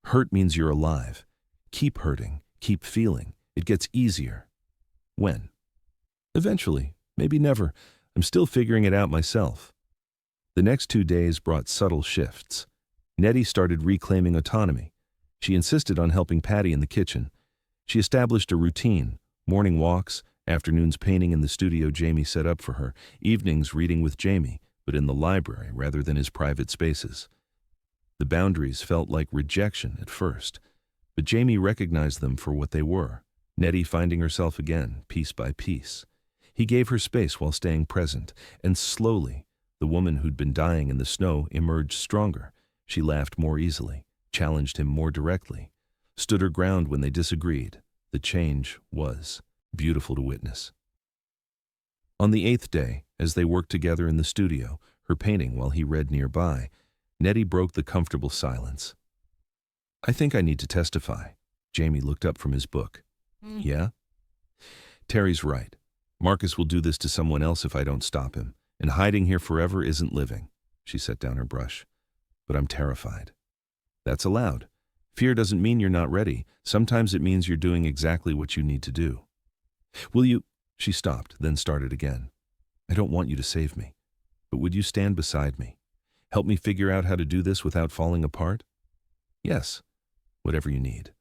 Hurt means you're alive. Keep hurting. Keep feeling. It gets easier. When? Eventually. Maybe never. I'm still figuring it out myself. The next 2 days brought subtle shifts. Nettie started reclaiming autonomy. She insisted on helping Patty in the kitchen. She established a routine: morning walks, afternoons painting in the studio Jamie set up for her, evenings reading with Jamie, but in the library rather than his private spaces. The boundaries felt like rejection at first, but Jamie recognized them for what they were: Nettie finding herself again, piece by piece. He gave her space while staying present, and slowly, the woman who'd been dying in the snow emerged stronger. She laughed more easily, challenged him more directly, stood her ground when they disagreed. The change was beautiful to witness. On the 8th day, as they worked together in the studio, her painting while he read nearby, Nettie broke the comfortable silence. "I think I need to testify." Jamie looked up from his book. "Yeah?" "Terry's right. Marcus will do this to someone else if I don't stop him, and hiding here forever isn't living." She set down her brush. "But I'm terrified." "That's allowed. Fear doesn't mean you're not ready. Sometimes it means you're doing exactly what you need to do." "Will you—" She stopped, then started again. "I don't want you to save me, but would you stand beside me? Help me figure out how to do this without falling apart?" "Yes, whatever you need.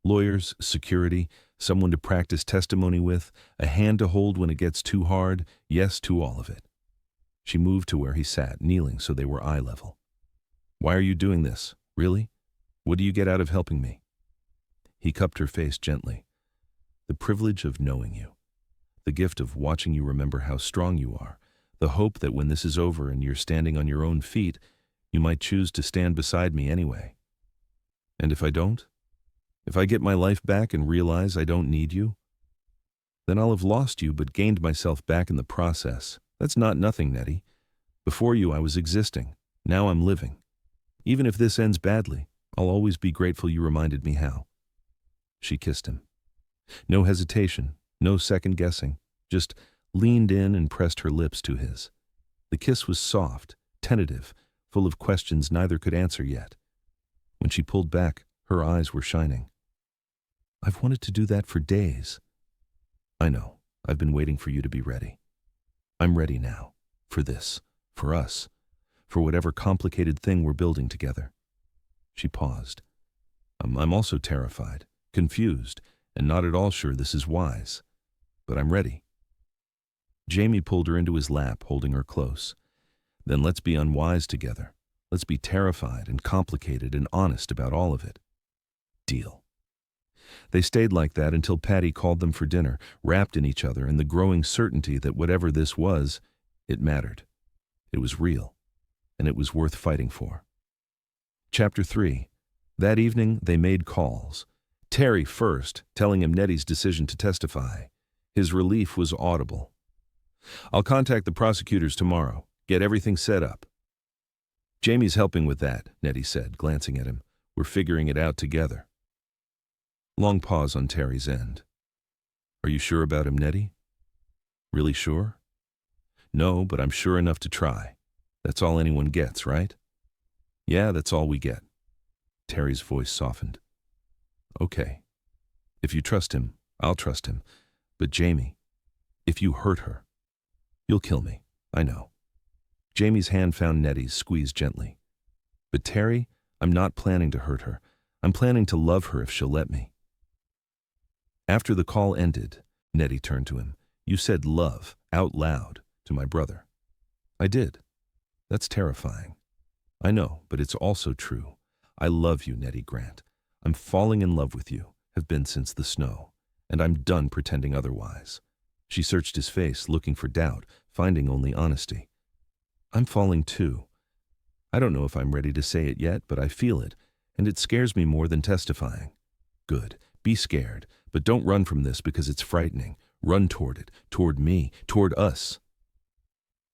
Lawyers, security, someone to practice testimony with, a hand to hold when it gets too hard, yes to all of it." She moved to where he sat, kneeling so they were eye level. "Why are you doing this? Really? What do you get out of helping me?" He cupped her face gently. "The privilege of knowing you. The gift of watching you remember how strong you are. The hope that when this is over and you're standing on your own feet, you might choose to stand beside me anyway. And if I don't? If I get my life back and realize I don't need you? Then I'll have lost you but gained myself back in the process. That's not nothing, Nettie. Before you I was existing. Now I'm living. Even if this ends badly, I'll always be grateful you reminded me how." She kissed him. No hesitation, no second guessing, just leaned in and pressed her lips to his. The kiss was soft, tentative, full of questions neither could answer yet. When she pulled back, her eyes were shining. "I've wanted to do that for days." "I know. I've been waiting for you to be ready. I'm ready now. For this. For us. For whatever complicated thing we're building together." She paused. I'm also terrified, confused, and not at all sure this is wise. But I'm ready." Jamie pulled her into his lap, holding her close. "Then let's be unwise together. Let's be terrified and complicated and honest about all of it." "Deal." They stayed like that until Patty called them for dinner, wrapped in each other in the growing certainty that whatever this was, it mattered. It was real, and it was worth fighting for. Chapter 3. That evening, they made calls. Terry first, telling him Nettie's decision to testify. His relief was audible. "I'll contact the prosecutors tomorrow. Get everything set up." "Jamie's helping with that," Nettie said, glancing at him. "We're figuring it out together." Long pause on Terry's end. "Are you sure about him, Nettie?" "Really sure?" "No, but I'm sure enough to try. That's all anyone gets, right?" "Yeah, that's all we get." Terry's voice softened. "Okay. If you trust him, I'll trust him. But Jamie, if you hurt her, you'll kill me, I know." Jamie's hand found Nettie's, squeezed gently. "But Terry, I'm not planning to hurt her. I'm planning to love her if she'll let me." After the call ended, Nettie turned to him. "You said love, out loud, to my brother." "I did. That's terrifying." "I know, but it's also true. I love you, Nettie Grant. I'm falling in love with you, have been since the snow, and I'm done pretending otherwise." She searched his face, looking for doubt, finding only honesty. "I'm falling too. I don't know if I'm ready to say it yet, but I feel it, and it scares me more than testifying." "Good. Be scared, but don't run from this because it's frightening. Run toward it, toward me, toward us."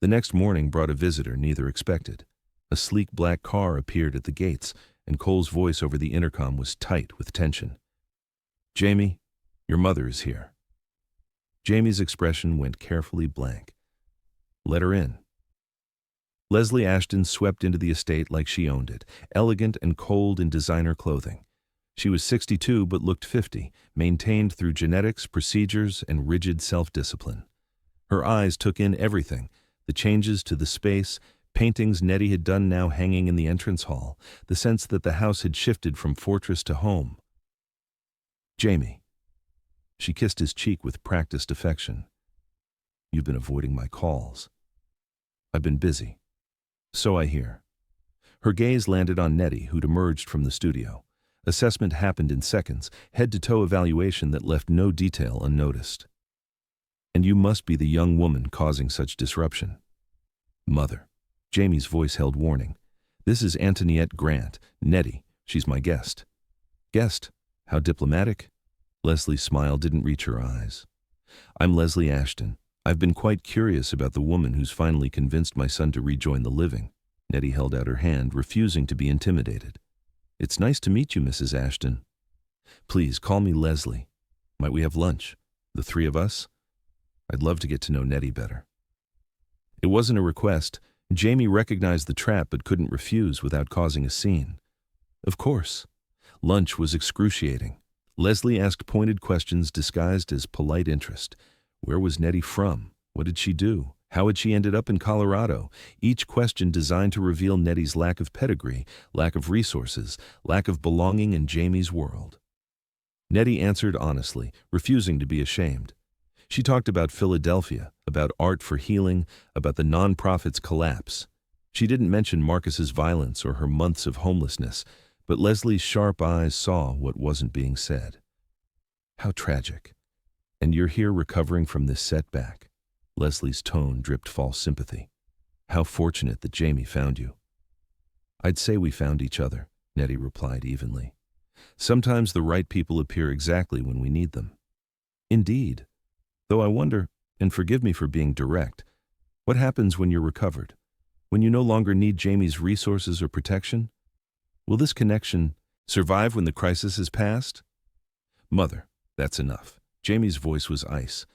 The next morning brought a visitor neither expected. A sleek black car appeared at the gates, and Cole's voice over the intercom was tight with tension. "Jamie, your mother is here." Jamie's expression went carefully blank. "Let her in." Leslie Ashton swept into the estate like she owned it, elegant and cold in designer clothing. She was 62 but looked 50, maintained through genetics, procedures, and rigid self-discipline. Her eyes took in everything: the changes to the space, Paintings Nettie had done now hanging in the entrance hall, the sense that the house had shifted from fortress to home. "Jamie." She kissed his cheek with practiced affection. "You've been avoiding my calls." "I've been busy." "So I hear." Her gaze landed on Nettie, who'd emerged from the studio. Assessment happened in seconds, head-to-toe evaluation that left no detail unnoticed. "And you must be the young woman causing such disruption." "Mother." Jamie's voice held warning. "This is Antoniette Grant, Nettie. She's my guest." "Guest? How diplomatic." Leslie's smile didn't reach her eyes. "I'm Leslie Ashton. I've been quite curious about the woman who's finally convinced my son to rejoin the living." Nettie held out her hand, refusing to be intimidated. "It's nice to meet you, Mrs. Ashton." "Please, call me Leslie. Might we have lunch? The three of us? I'd love to get to know Nettie better." It wasn't a request. Jamie recognized the trap but couldn't refuse without causing a scene. Of course. Lunch was excruciating. Leslie asked pointed questions disguised as polite interest. Where was Nettie from? What did she do? How had she ended up in Colorado? Each question designed to reveal Nettie's lack of pedigree, lack of resources, lack of belonging in Jamie's world. Nettie answered honestly, refusing to be ashamed. She talked about Philadelphia, about art for healing, about the nonprofit's collapse. She didn't mention Marcus's violence or her months of homelessness, but Leslie's sharp eyes saw what wasn't being said. "How tragic. And you're here recovering from this setback." Leslie's tone dripped false sympathy. "How fortunate that Jamie found you." "I'd say we found each other," Nettie replied evenly. "Sometimes the right people appear exactly when we need them." "Indeed. Though I wonder, and forgive me for being direct, what happens when you're recovered? When you no longer need Jamie's resources or protection? Will this connection survive when the crisis has passed?" "Mother, that's enough." Jamie's voice was ice.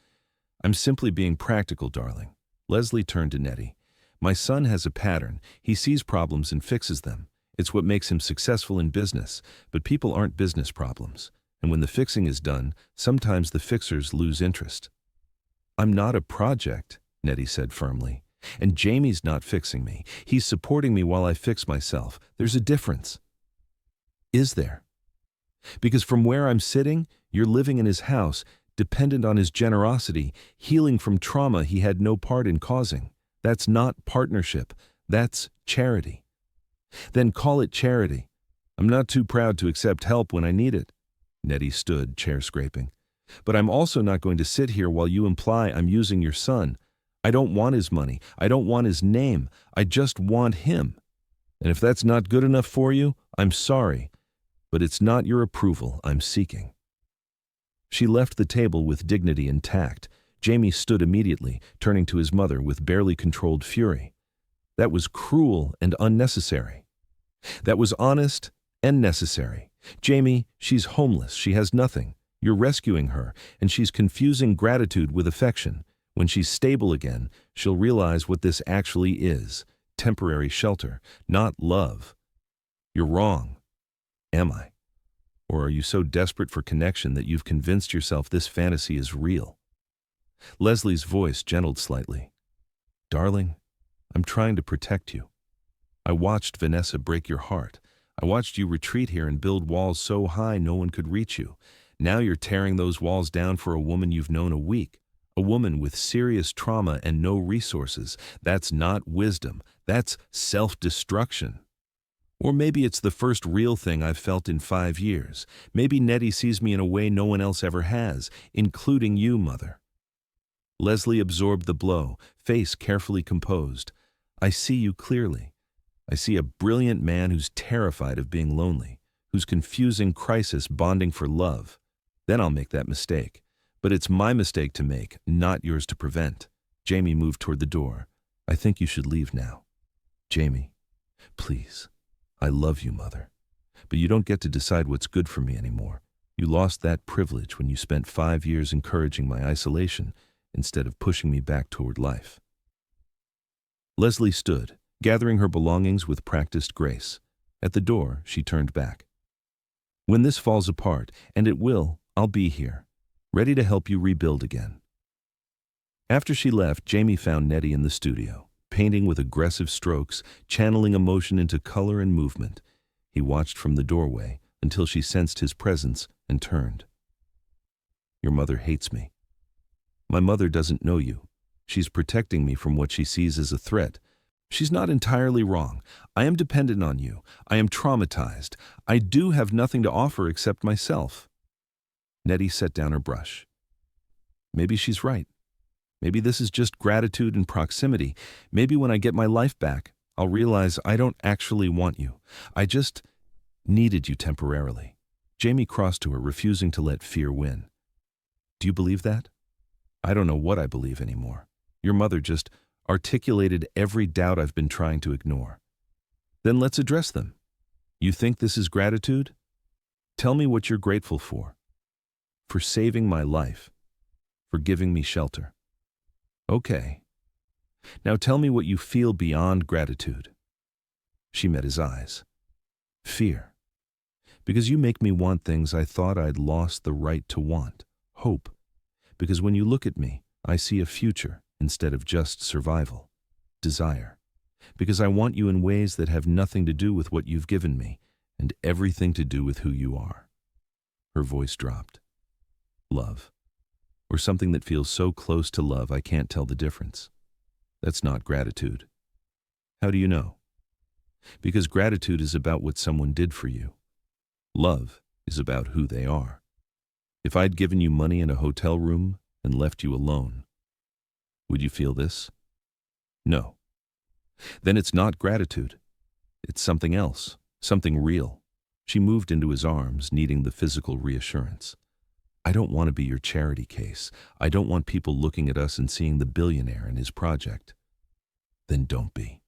"I'm simply being practical, darling." Leslie turned to Nettie. "My son has a pattern. He sees problems and fixes them. It's what makes him successful in business, but people aren't business problems. And when the fixing is done, sometimes the fixers lose interest." "I'm not a project," Nettie said firmly. "And Jamie's not fixing me. He's supporting me while I fix myself. There's a difference." "Is there?" "Because from where I'm sitting, you're living in his house, dependent on his generosity, healing from trauma he had no part in causing. That's not partnership. That's charity." "Then call it charity. I'm not too proud to accept help when I need it." Nettie stood, chair scraping. "But I'm also not going to sit here while you imply I'm using your son. I don't want his money. I don't want his name. I just want him. And if that's not good enough for you, I'm sorry. But it's not your approval I'm seeking." She left the table with dignity and tact. Jamie stood immediately, turning to his mother with barely controlled fury. "That was cruel and unnecessary. That was honest and necessary. Jamie, she's homeless. She has nothing. You're rescuing her, and she's confusing gratitude with affection. When she's stable again, she'll realize what this actually is: temporary shelter, not love. You're wrong. Am I? Or are you so desperate for connection that you've convinced yourself this fantasy is real?" Leslie's voice gentled slightly. "Darling, I'm trying to protect you. I watched Vanessa break your heart. I watched you retreat here and build walls so high no one could reach you. Now you're tearing those walls down for a woman you've known a week. A woman with serious trauma and no resources. That's not wisdom. That's self-destruction. Or maybe it's the first real thing I've felt in 5 years. Maybe Nettie sees me in a way no one else ever has, including you, Mother." Leslie absorbed the blow, face carefully composed. "I see you clearly. I see a brilliant man who's terrified of being lonely, who's confusing crisis bonding for love. Then I'll make that mistake. But it's my mistake to make, not yours to prevent." Jamie moved toward the door. "I think you should leave now." "Jamie, please. I love you, Mother. But you don't get to decide what's good for me anymore. You lost that privilege when you spent 5 years encouraging my isolation instead of pushing me back toward life." Leslie stood, gathering her belongings with practiced grace. At the door, she turned back. "When this falls apart, and it will, I'll be here, ready to help you rebuild again." After she left, Jamie found Nettie in the studio, painting with aggressive strokes, channeling emotion into color and movement. He watched from the doorway until she sensed his presence and turned. "Your mother hates me." "My mother doesn't know you. She's protecting me from what she sees as a threat. She's not entirely wrong. I am dependent on you. I am traumatized. I do have nothing to offer except myself." Nettie set down her brush. Maybe she's right. Maybe this is just gratitude and proximity. Maybe when I get my life back, I'll realize I don't actually want you. I just needed you temporarily. Jamie crossed to her, refusing to let fear win. "Do you believe that?" "I don't know what I believe anymore. Your mother just articulated every doubt I've been trying to ignore." "Then let's address them. You think this is gratitude? Tell me what you're grateful for. For saving my life. For giving me shelter." "Okay. Now tell me what you feel beyond gratitude." She met his eyes. "Fear. Because you make me want things I thought I'd lost the right to want. Hope. Because when you look at me, I see a future instead of just survival. Desire. Because I want you in ways that have nothing to do with what you've given me, and everything to do with who you are." Her voice dropped. "Love. Or something that feels so close to love I can't tell the difference. That's not gratitude." "How do you know?" "Because gratitude is about what someone did for you. Love is about who they are. If I'd given you money in a hotel room and left you alone, would you feel this? No. Then it's not gratitude. It's something else, something real." She moved into his arms, needing the physical reassurance. "I don't want to be your charity case. I don't want people looking at us and seeing the billionaire and his project." "Then don't be.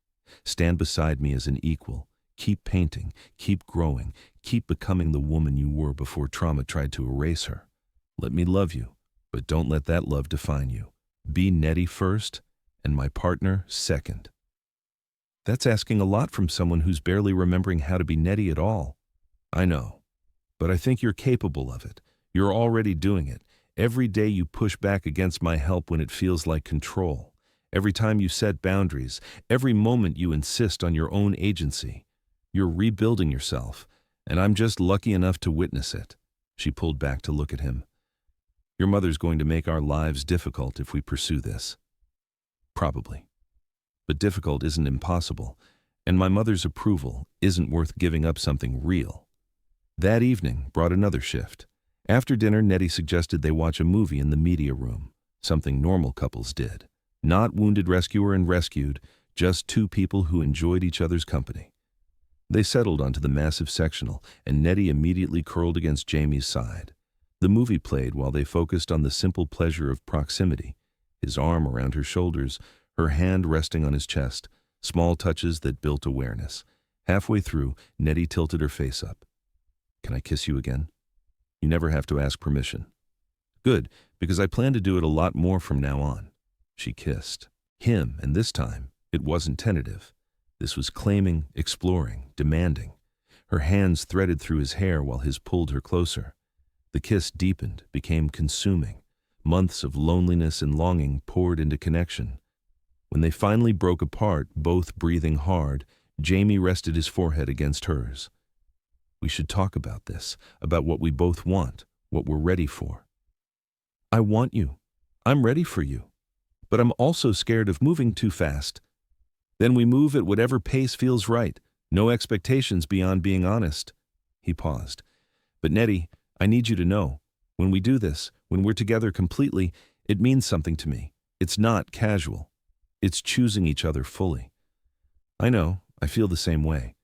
Stand beside me as an equal. Keep painting, keep growing, keep becoming the woman you were before trauma tried to erase her. Let me love you, but don't let that love define you. Be Nettie first, and my partner second." That's asking a lot from someone who's barely remembering how to be Nettie at all. "I know, but I think you're capable of it. You're already doing it. Every day you push back against my help when it feels like control. Every time you set boundaries, every moment you insist on your own agency. You're rebuilding yourself, and I'm just lucky enough to witness it." She pulled back to look at him. "Your mother's going to make our lives difficult if we pursue this." "Probably. But difficult isn't impossible, and my mother's approval isn't worth giving up something real." That evening brought another shift. After dinner, Nettie suggested they watch a movie in the media room, something normal couples did. Not wounded rescuer and rescued, just two people who enjoyed each other's company. They settled onto the massive sectional, and Nettie immediately curled against Jamie's side. The movie played while they focused on the simple pleasure of proximity, his arm around her shoulders, her hand resting on his chest, small touches that built awareness. Halfway through, Nettie tilted her face up. "Can I kiss you again?" "You never have to ask permission." "Good, because I plan to do it a lot more from now on." She kissed him, and this time, it wasn't tentative. This was claiming, exploring, demanding. Her hands threaded through his hair while his pulled her closer. The kiss deepened, became consuming. Months of loneliness and longing poured into connection. When they finally broke apart, both breathing hard, Jamie rested his forehead against hers. "We should talk about this, about what we both want, what we're ready for." "I want you. I'm ready for you. But I'm also scared of moving too fast." "Then we move at whatever pace feels right. No expectations beyond being honest." He paused. "But Nettie, I need you to know, when we do this, when we're together completely, it means something to me. It's not casual. It's choosing each other fully." "I know, I feel the same way."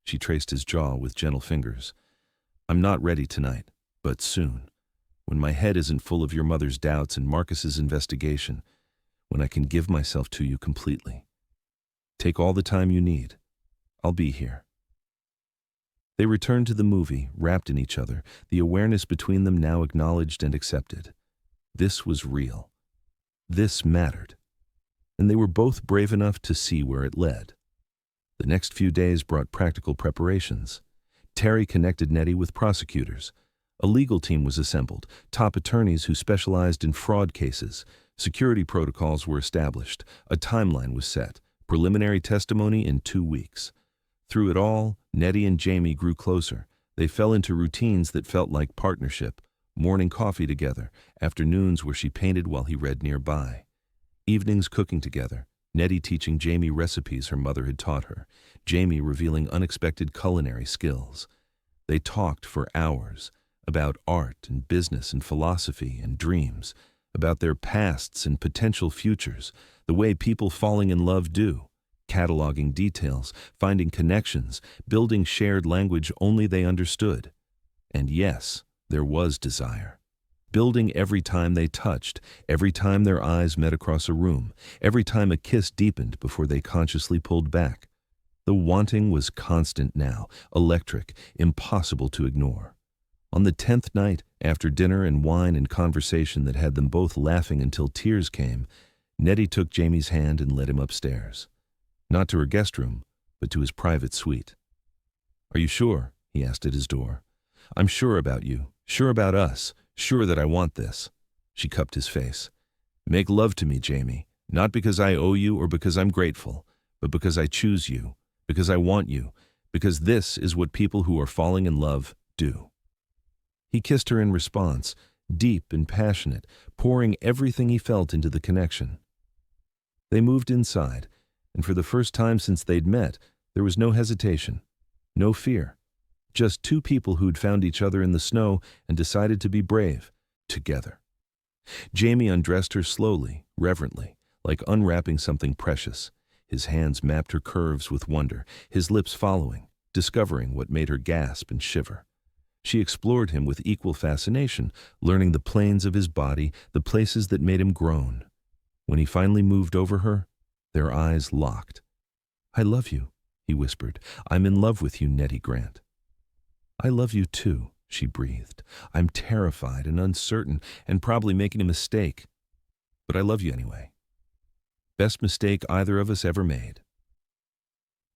She traced his jaw with gentle fingers. "I'm not ready tonight, but soon. When my head isn't full of your mother's doubts and Marcus's investigation, when I can give myself to you completely. Take all the time you need. I'll be here." They returned to the movie, wrapped in each other, the awareness between them now acknowledged and accepted. This was real. This mattered. And they were both brave enough to see where it led. The next few days brought practical preparations. Terry connected Nettie with prosecutors. A legal team was assembled, top attorneys who specialized in fraud cases. Security protocols were established. A timeline was set. Preliminary testimony in 2 weeks. Through it all, Nettie and Jamie grew closer. They fell into routines that felt like partnership. Morning coffee together, afternoons where she painted while he read nearby. Evenings cooking together, Nettie teaching Jamie recipes her mother had taught her, Jamie revealing unexpected culinary skills. They talked for hours about art and business and philosophy and dreams, about their pasts and potential futures, the way people falling in love do, cataloging details, finding connections, building shared language only they understood. And yes, there was desire. Building every time they touched, every time their eyes met across a room, every time a kiss deepened before they consciously pulled back. The wanting was constant now, electric, impossible to ignore. On the 10th night, after dinner and wine and conversation that had them both laughing until tears came, Nettie took Jamie's hand and led him upstairs. Not to her guest room, but to his private suite. "Are you sure?" he asked at his door. "I'm sure about you, sure about us, sure that I want this." She cupped his face. "Make love to me, Jamie, not because I owe you or because I'm grateful, but because I choose you, because I want you, because this is what people who are falling in love do." He kissed her in response, deep and passionate, pouring everything he felt into the connection. They moved inside, and for the first time since they'd met, there was no hesitation, no fear. Just two people who'd found each other in the snow and decided to be brave, together. Jamie undressed her slowly, reverently, like unwrapping something precious. His hands mapped her curves with wonder, his lips following, discovering what made her gasp and shiver. She explored him with equal fascination, learning the planes of his body, the places that made him groan. When he finally moved over her, their eyes locked. "I love you," he whispered. "I'm in love with you, Nettie Grant." "I love you too," she breathed. "I'm terrified and uncertain and probably making a mistake. But I love you anyway. Best mistake either of us ever made."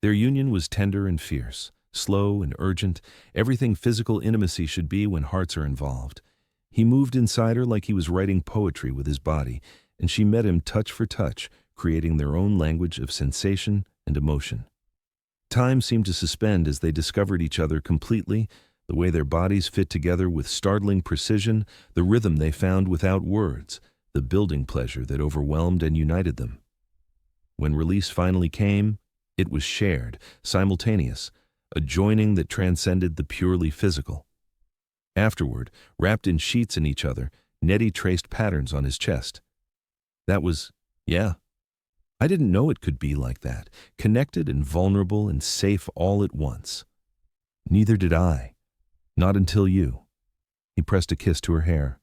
Their union was tender and fierce, slow and urgent, everything physical intimacy should be when hearts are involved. He moved inside her like he was writing poetry with his body, and she met him touch for touch, creating their own language of sensation and emotion. Time seemed to suspend as they discovered each other completely, the way their bodies fit together with startling precision, the rhythm they found without words, the building pleasure that overwhelmed and united them. When release finally came, it was shared, simultaneous, a joining that transcended the purely physical. Afterward, wrapped in sheets in each other, Nettie traced patterns on his chest. That was, yeah. I didn't know it could be like that, connected and vulnerable and safe all at once. Neither did I. Not until you. He pressed a kiss to her hair.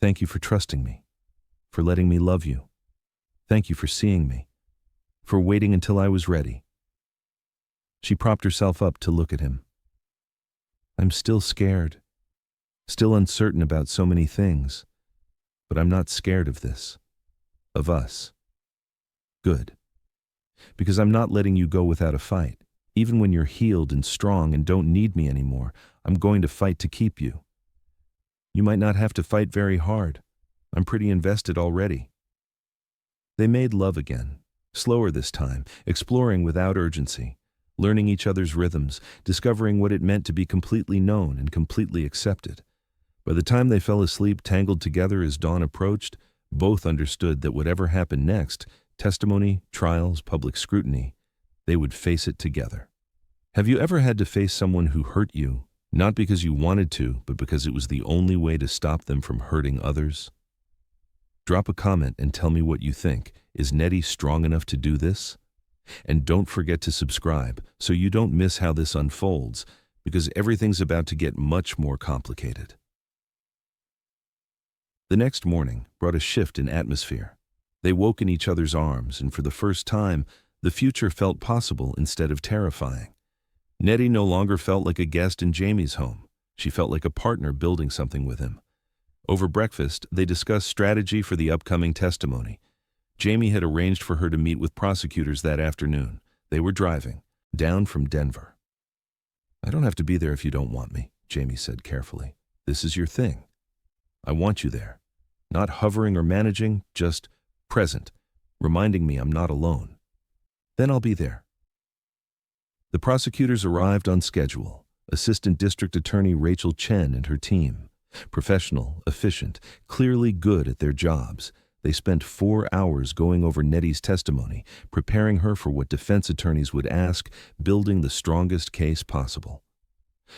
"Thank you for trusting me, for letting me love you. Thank you for seeing me, for waiting until I was ready." She propped herself up to look at him. "I'm still scared, still uncertain about so many things, but I'm not scared of this, of us. Good. Because I'm not letting you go without a fight. Even when you're healed and strong and don't need me anymore, I'm going to fight to keep you. You might not have to fight very hard. I'm pretty invested already." They made love again, slower this time, exploring without urgency, learning each other's rhythms, discovering what it meant to be completely known and completely accepted. By the time they fell asleep tangled together as dawn approached, both understood that whatever happened next, testimony, trials, public scrutiny, they would face it together. Have you ever had to face someone who hurt you, not because you wanted to, but because it was the only way to stop them from hurting others? Drop a comment and tell me what you think. Is Nettie strong enough to do this? And don't forget to subscribe so you don't miss how this unfolds, because everything's about to get much more complicated. The next morning brought a shift in atmosphere. They woke in each other's arms, and for the first time, the future felt possible instead of terrifying. Nettie no longer felt like a guest in Jamie's home. She felt like a partner building something with him. Over breakfast, they discussed strategy for the upcoming testimony. Jamie had arranged for her to meet with prosecutors that afternoon. They were driving, down from Denver. "I don't have to be there if you don't want me," Jamie said carefully. "This is your thing. I want you there. Not hovering or managing, just present, reminding me I'm not alone." Then I'll be there. The prosecutors arrived on schedule. Assistant District Attorney Rachel Chen and her team. Professional, efficient, clearly good at their jobs. They spent 4 hours going over Nettie's testimony, preparing her for what defense attorneys would ask, building the strongest case possible.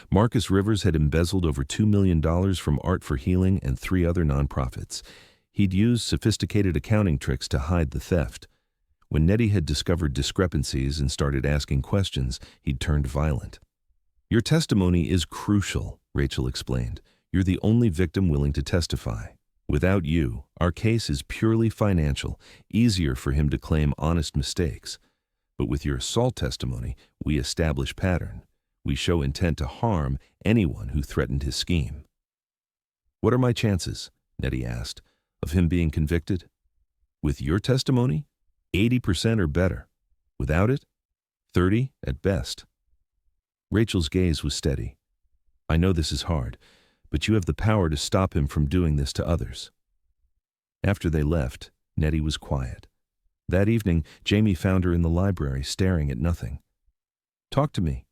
Marcus Rivers had embezzled over $2 million from Art for Healing and 3 other nonprofits. He'd used sophisticated accounting tricks to hide the theft. When Nettie had discovered discrepancies and started asking questions, he'd turned violent. "Your testimony is crucial," Rachel explained. "You're the only victim willing to testify. Without you, our case is purely financial, easier for him to claim honest mistakes. But with your assault testimony, we establish pattern. We show intent to harm anyone who threatened his scheme." "What are my chances," Nettie asked, "of him being convicted?" "With your testimony, 80% or better. Without it, 30 at best." Rachel's gaze was steady. "I know this is hard, but you have the power to stop him from doing this to others." After they left, Nettie was quiet. That evening, Jamie found her in the library, staring at nothing. "Talk to me.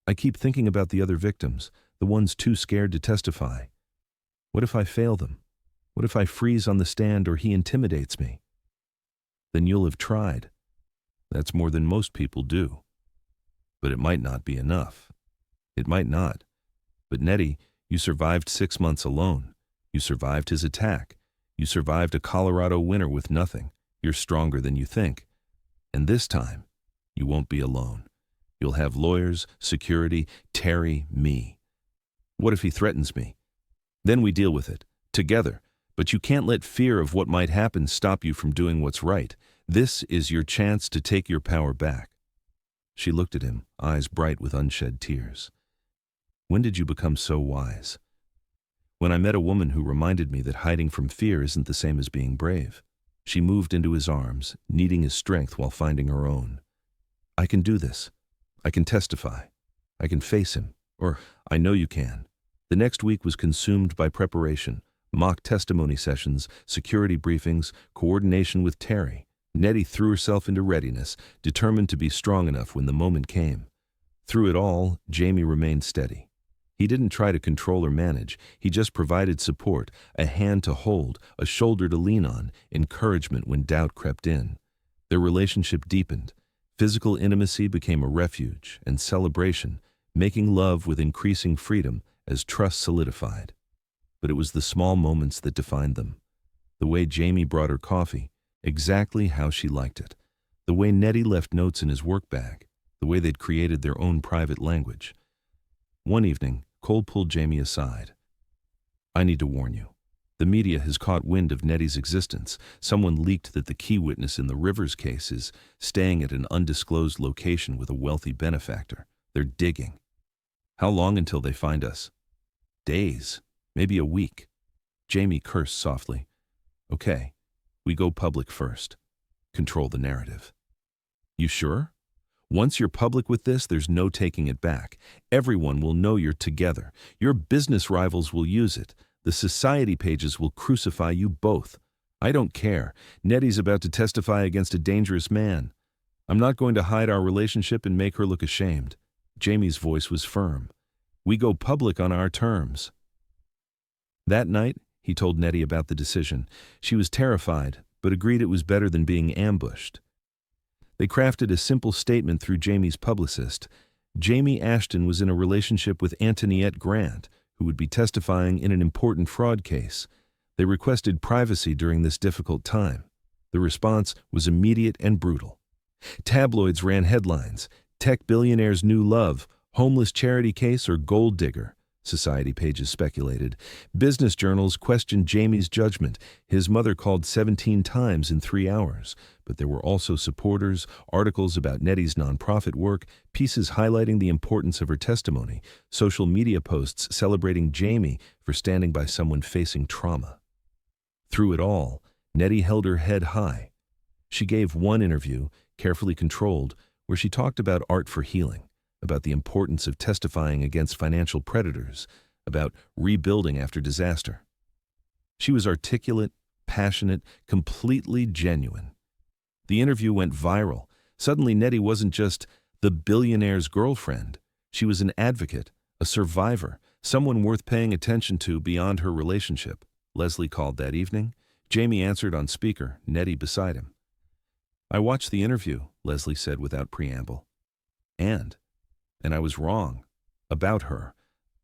I keep thinking about the other victims, the ones too scared to testify. What if I fail them? What if I freeze on the stand or he intimidates me?" "Then you'll have tried. That's more than most people do. But it might not be enough." "It might not. But Nettie, you survived 6 months alone. You survived his attack. You survived a Colorado winter with nothing. You're stronger than you think. And this time, you won't be alone. You'll have lawyers, security, Terry, me. What if he threatens me? Then we deal with it, together. But you can't let fear of what might happen stop you from doing what's right. This is your chance to take your power back." She looked at him, eyes bright with unshed tears. "When did you become so wise?" "When I met a woman who reminded me that hiding from fear isn't the same as being brave." She moved into his arms, needing his strength while finding her own. "I can do this. I can testify. I can face him. Or, I know you can." The next week was consumed by preparation, mock testimony sessions, security briefings, coordination with Terry. Nettie threw herself into readiness, determined to be strong enough when the moment came. Through it all, Jamie remained steady. He didn't try to control or manage. He just provided support, a hand to hold, a shoulder to lean on, encouragement when doubt crept in. Their relationship deepened. Physical intimacy became a refuge and celebration, making love with increasing freedom as trust solidified. But it was the small moments that defined them. The way Jamie brought her coffee, exactly how she liked it. The way Nettie left notes in his work bag. The way they'd created their own private language. One evening, Cole pulled Jamie aside. "I need to warn you. The media has caught wind of Nettie's existence. Someone leaked that the key witness in the Rivers case is staying at an undisclosed location with a wealthy benefactor. They're digging." "How long until they find us?" "Days, maybe a week." Jamie cursed softly. "Okay, we go public first. Control the narrative." "You sure? Once you're public with this, there's no taking it back. Everyone will know you're together. Your business rivals will use it. The society pages will crucify you both. I don't care. Nettie's about to testify against a dangerous man. I'm not going to hide our relationship and make her look ashamed." Jamie's voice was firm. "We go public on our terms." That night, he told Nettie about the decision. She was terrified, but agreed it was better than being ambushed. They crafted a simple statement through Jamie's publicist. Jamie Ashton was in a relationship with Antoniette Grant, who would be testifying in an important fraud case. They requested privacy during this difficult time. The response was immediate and brutal. Tabloids ran headlines: "Tech billionaire's new love, homeless charity case or gold digger," society pages speculated. Business journals questioned Jamie's judgment. His mother called 17 times in 3 hours. But there were also supporters, articles about Nettie's nonprofit work, pieces highlighting the importance of her testimony, social media posts celebrating Jamie for standing by someone facing trauma. Through it all, Nettie held her head high. She gave one interview, carefully controlled, where she talked about Art for Healing, about the importance of testifying against financial predators, about rebuilding after disaster. She was articulate, passionate, completely genuine. The interview went viral. Suddenly, Nettie wasn't just the billionaire's girlfriend. She was an advocate, a survivor, someone worth paying attention to beyond her relationship. Leslie called that evening. Jamie answered on speaker, Nettie beside him. "I watched the interview," Leslie said without preamble. And I was wrong. About her.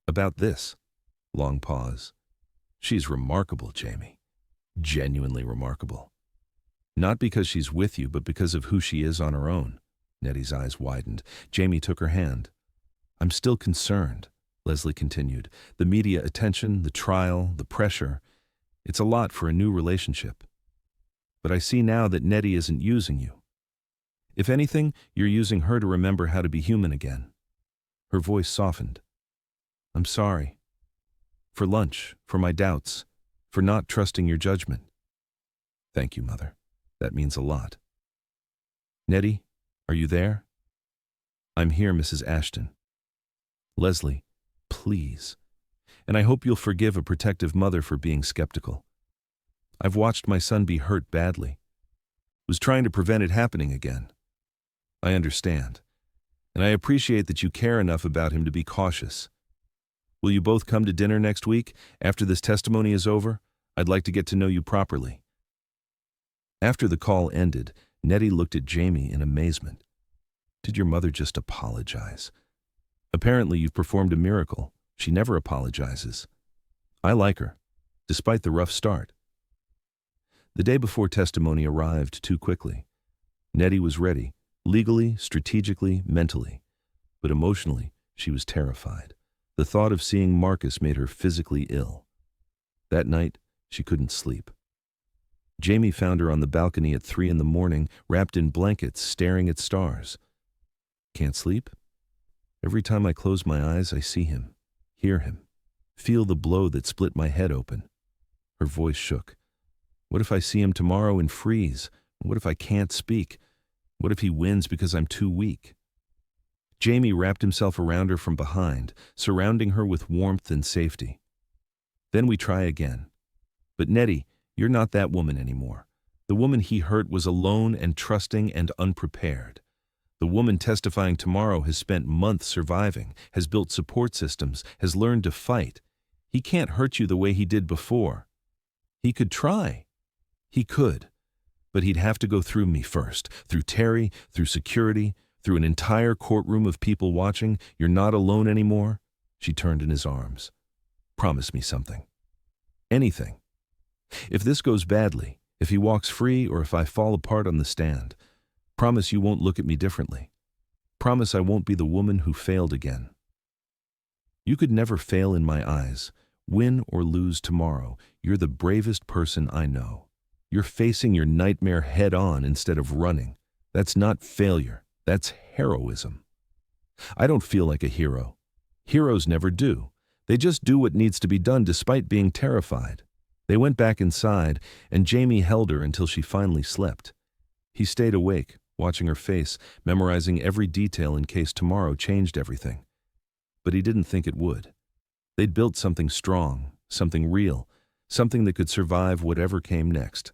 About this." Long pause. "She's remarkable, Jamie. Genuinely remarkable. Not because she's with you, but because of who she is on her own." Nettie's eyes widened. Jamie took her hand. "I'm still concerned," Leslie continued. "The media attention, the trial, the pressure. It's a lot for a new relationship. But I see now that Nettie isn't using you. If anything, you're using her to remember how to be human again." Her voice softened. "I'm sorry. For lunch, for my doubts, for not trusting your judgment." "Thank you, Mother. That means a lot." "Nettie, are you there?" "I'm here, Mrs. Ashton." "Leslie, please. And I hope you'll forgive a protective mother for being skeptical. I've watched my son be hurt badly. Was trying to prevent it happening again. I understand. And I appreciate that you care enough about him to be cautious. Will you both come to dinner next week, after this testimony is over? I'd like to get to know you properly." After the call ended, Nettie looked at Jamie in amazement. "Did your mother just apologize? Apparently you've performed a miracle. She never apologizes. I like her, despite the rough start." The day before testimony arrived too quickly. Nettie was ready, legally, strategically, mentally. But emotionally, she was terrified. The thought of seeing Marcus made her physically ill. That night, she couldn't sleep. Jamie found her on the balcony at 3 a.m, wrapped in blankets, staring at stars. "Can't sleep? Every time I close my eyes, I see him, hear him, feel the blow that split my head open." Her voice shook. "What if I see him tomorrow and freeze? What if I can't speak? What if he wins because I'm too weak?" Jamie wrapped himself around her from behind, surrounding her with warmth and safety. "Then we try again. But Nettie, you're not that woman anymore. The woman he hurt was alone and trusting and unprepared. The woman testifying tomorrow has spent months surviving, has built support systems, has learned to fight. He can't hurt you the way he did before. He could try. He could. But he'd have to go through me first, through Terry, through security, through an entire courtroom of people watching. You're not alone anymore." She turned in his arms. "Promise me something. Anything. If this goes badly, if he walks free, or if I fall apart on the stand, promise you won't look at me differently. Promise I won't be the woman who failed again. You could never fail in my eyes. Win or lose tomorrow, you're the bravest person I know. You're facing your nightmare head on instead of running. That's not failure. That's heroism. I don't feel like a hero. Heroes never do. They just do what needs to be done despite being terrified." They went back inside, and Jamie held her until she finally slept. He stayed awake, watching her face, memorizing every detail in case tomorrow changed everything. But he didn't think it would. They'd built something strong, something real, something that could survive whatever came next.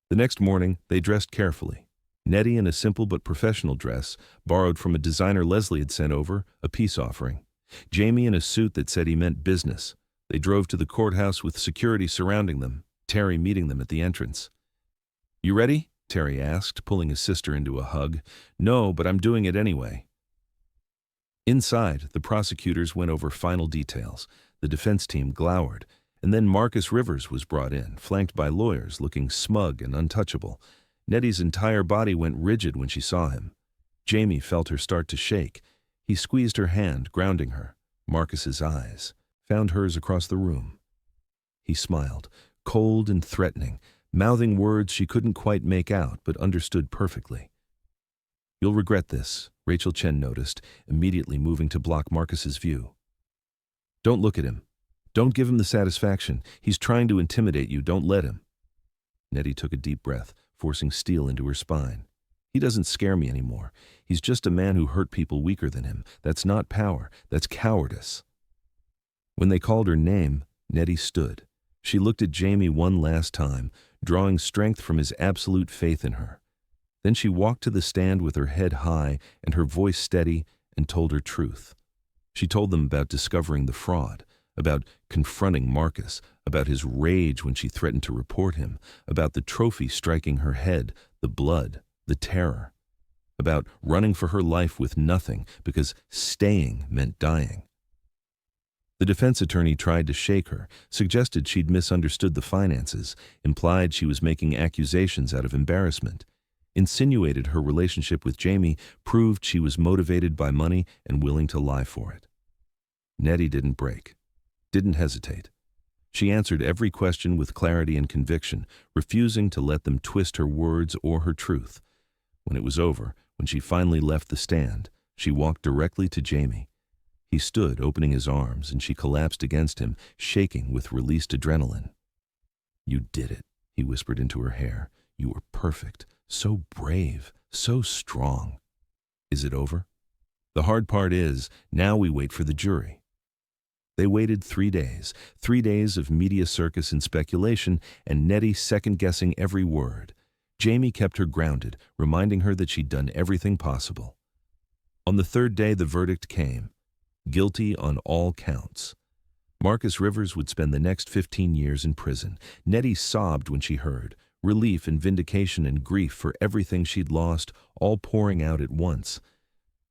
The next morning, they dressed carefully. Nettie in a simple but professional dress, borrowed from a designer Leslie had sent over, a peace offering. Jamie in a suit that said he meant business. They drove to the courthouse with security surrounding them, Terry meeting them at the entrance. "You ready?" Terry asked, pulling his sister into a hug. "No, but I'm doing it anyway." Inside, the prosecutors went over final details. The defense team glowered, and then Marcus Rivers was brought in, flanked by lawyers looking smug and untouchable. Nettie's entire body went rigid when she saw him. Jamie felt her start to shake. He squeezed her hand, grounding her. Marcus's eyes found hers across the room. He smiled, cold and threatening, mouthing words she couldn't quite make out but understood perfectly. "You'll regret this," Rachel Chen noticed, immediately moving to block Marcus's view. "Don't look at him. Don't give him the satisfaction. He's trying to intimidate you. Don't let him." Nettie took a deep breath, forcing steel into her spine. "He doesn't scare me anymore. He's just a man who hurt people weaker than him. That's not power. That's cowardice." When they called her name, Nettie stood. She looked at Jamie one last time, drawing strength from his absolute faith in her. Then she walked to the stand with her head high and her voice steady and told her truth. She told them about discovering the fraud, about confronting Marcus, about his rage when she threatened to report him, about the trophy striking her head, the blood, the terror, about running for her life with nothing because staying meant dying. The defense attorney tried to shake her, suggested she'd misunderstood the finances, implied she was making accusations out of embarrassment, insinuated her relationship with Jamie proved she was motivated by money and willing to lie for it. Nettie didn't break, didn't hesitate. She answered every question with clarity and conviction, refusing to let them twist her words or her truth. When it was over, when she finally left the stand, she walked directly to Jamie. He stood, opening his arms, and she collapsed against him, shaking with released adrenaline. "You did it," he whispered into her hair. "You were perfect, so brave, so strong. Is it over? The hard part is, now we wait for the jury." They waited 3 days, 3 days of media circus and speculation, and Nettie second-guessing every word. Jamie kept her grounded, reminding her that she'd done everything possible. On the 3rd day, the verdict came. Guilty on all counts. Marcus Rivers would spend the next 15 years in prison. Nettie sobbed when she heard, relief and vindication and grief for everything she'd lost, all pouring out at once.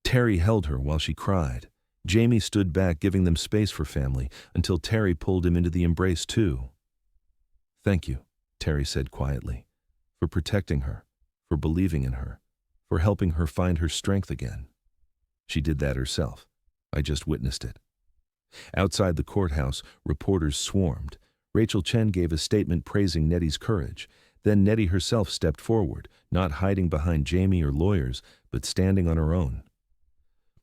Terry held her while she cried. Jamie stood back, giving them space for family, until Terry pulled him into the embrace too. "Thank you," Terry said quietly, "for protecting her, for believing in her, for helping her find her strength again. She did that herself. I just witnessed it." Outside the courthouse, reporters swarmed. Rachel Chen gave a statement praising Nettie's courage. Then Nettie herself stepped forward, not hiding behind Jamie or lawyers, but standing on her own.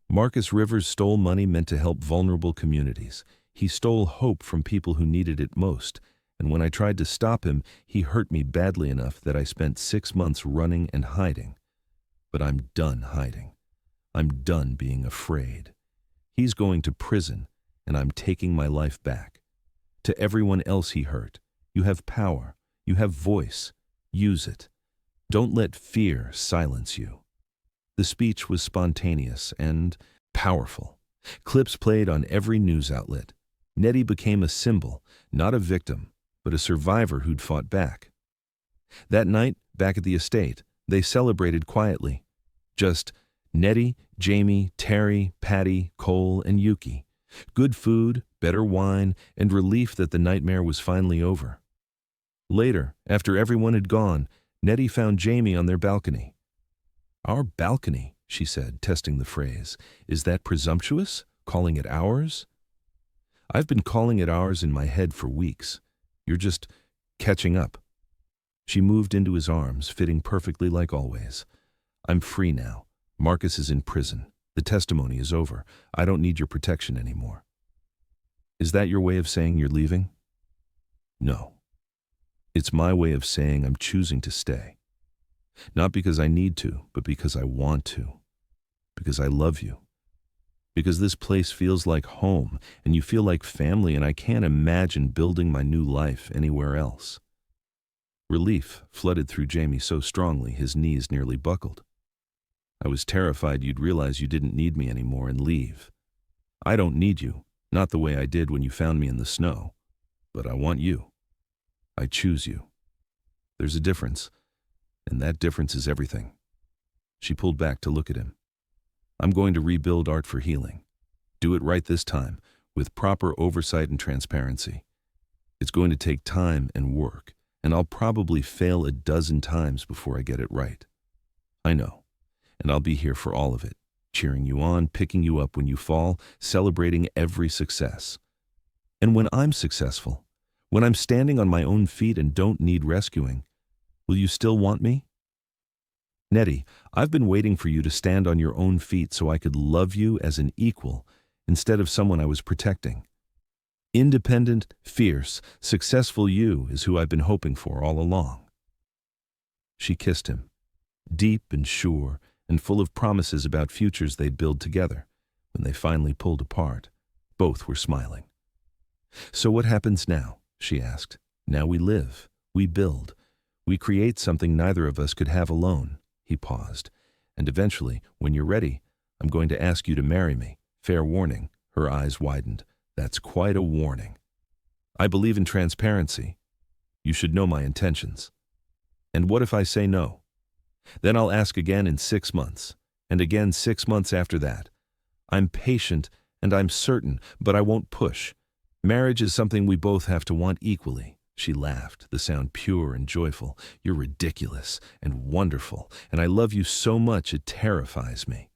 Marcus Rivers stole money meant to help vulnerable communities. He stole hope from people who needed it most. And when I tried to stop him, he hurt me badly enough that I spent 6 months running and hiding. But I'm done hiding. I'm done being afraid. He's going to prison, and I'm taking my life back. To everyone else he hurt, you have power, you have voice, use it. Don't let fear silence you. The speech was spontaneous and powerful. Clips played on every news outlet. Nettie became a symbol, not a victim, but a survivor who'd fought back. That night, back at the estate, they celebrated quietly. Just Nettie, Jamie, Terry, Patty, Cole, and Yuki. Good food, better wine, and relief that the nightmare was finally over. Later, after everyone had gone, Nettie found Jamie on their balcony. "Our balcony," she said, testing the phrase. "Is that presumptuous, calling it ours?" "I've been calling it ours in my head for weeks. You're just catching up." She moved into his arms, fitting perfectly like always. "I'm free now. Marcus is in prison. The testimony is over. I don't need your protection anymore." "Is that your way of saying you're leaving?" "No. It's my way of saying I'm choosing to stay. Not because I need to, but because I want to. Because I love you. Because this place feels like home, and you feel like family, and I can't imagine building my new life anywhere else." Relief flooded through Jamie so strongly his knees nearly buckled. "I was terrified you'd realize you didn't need me anymore and leave. I don't need you, not the way I did when you found me in the snow. But I want you. I choose you. There's a difference, and that difference is everything." She pulled back to look at him. "I'm going to rebuild Art for Healing. Do it right this time, with proper oversight and transparency. It's going to take time and work, and I'll probably fail a dozen times before I get it right. I know. And I'll be here for all of it, cheering you on, picking you up when you fall, celebrating every success. And when I'm successful, when I'm standing on my own feet and don't need rescuing, will you still want me?" "Nettie, I've been waiting for you to stand on your own feet so I could love you as an equal instead of someone I was protecting. Independent, fierce, successful you is who I've been hoping for all along." She kissed him, deep and sure, and full of promises about futures they'd build together. When they finally pulled apart, both were smiling. "So what happens now?" she asked. "Now we live, we build, we create something neither of us could have alone. He paused. And eventually, when you're ready, I'm going to ask you to marry me. Fair warning. Her eyes widened. That's quite a warning. I believe in transparency. You should know my intentions. And what if I say no? Then I'll ask again in 6 months, and again 6 months after that. I'm patient and I'm certain, but I won't push. Marriage is something we both have to want equally. She laughed, the sound pure and joyful. You're ridiculous and wonderful, and I love you so much it terrifies me.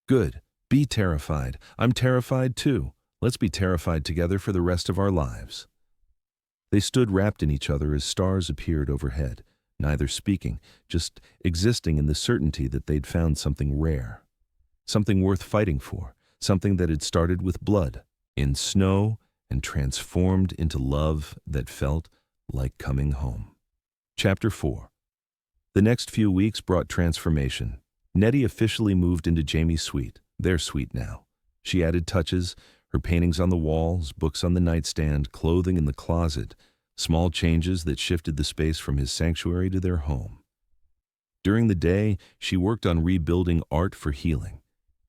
Good. Be terrified. I'm terrified too. Let's be terrified together for the rest of our lives. They stood wrapped in each other as stars appeared overhead, neither speaking, just existing in the certainty that they'd found something rare, something worth fighting for, something that had started with blood, in snow, and transformed into love that felt like coming home. Chapter 4. The next few weeks brought transformation. Nettie officially moved into Jamie's suite, their suite now. She added touches, her paintings on the walls, books on the nightstand, clothing in the closet, small changes that shifted the space from his sanctuary to their home. During the day, she worked on rebuilding Art for Healing.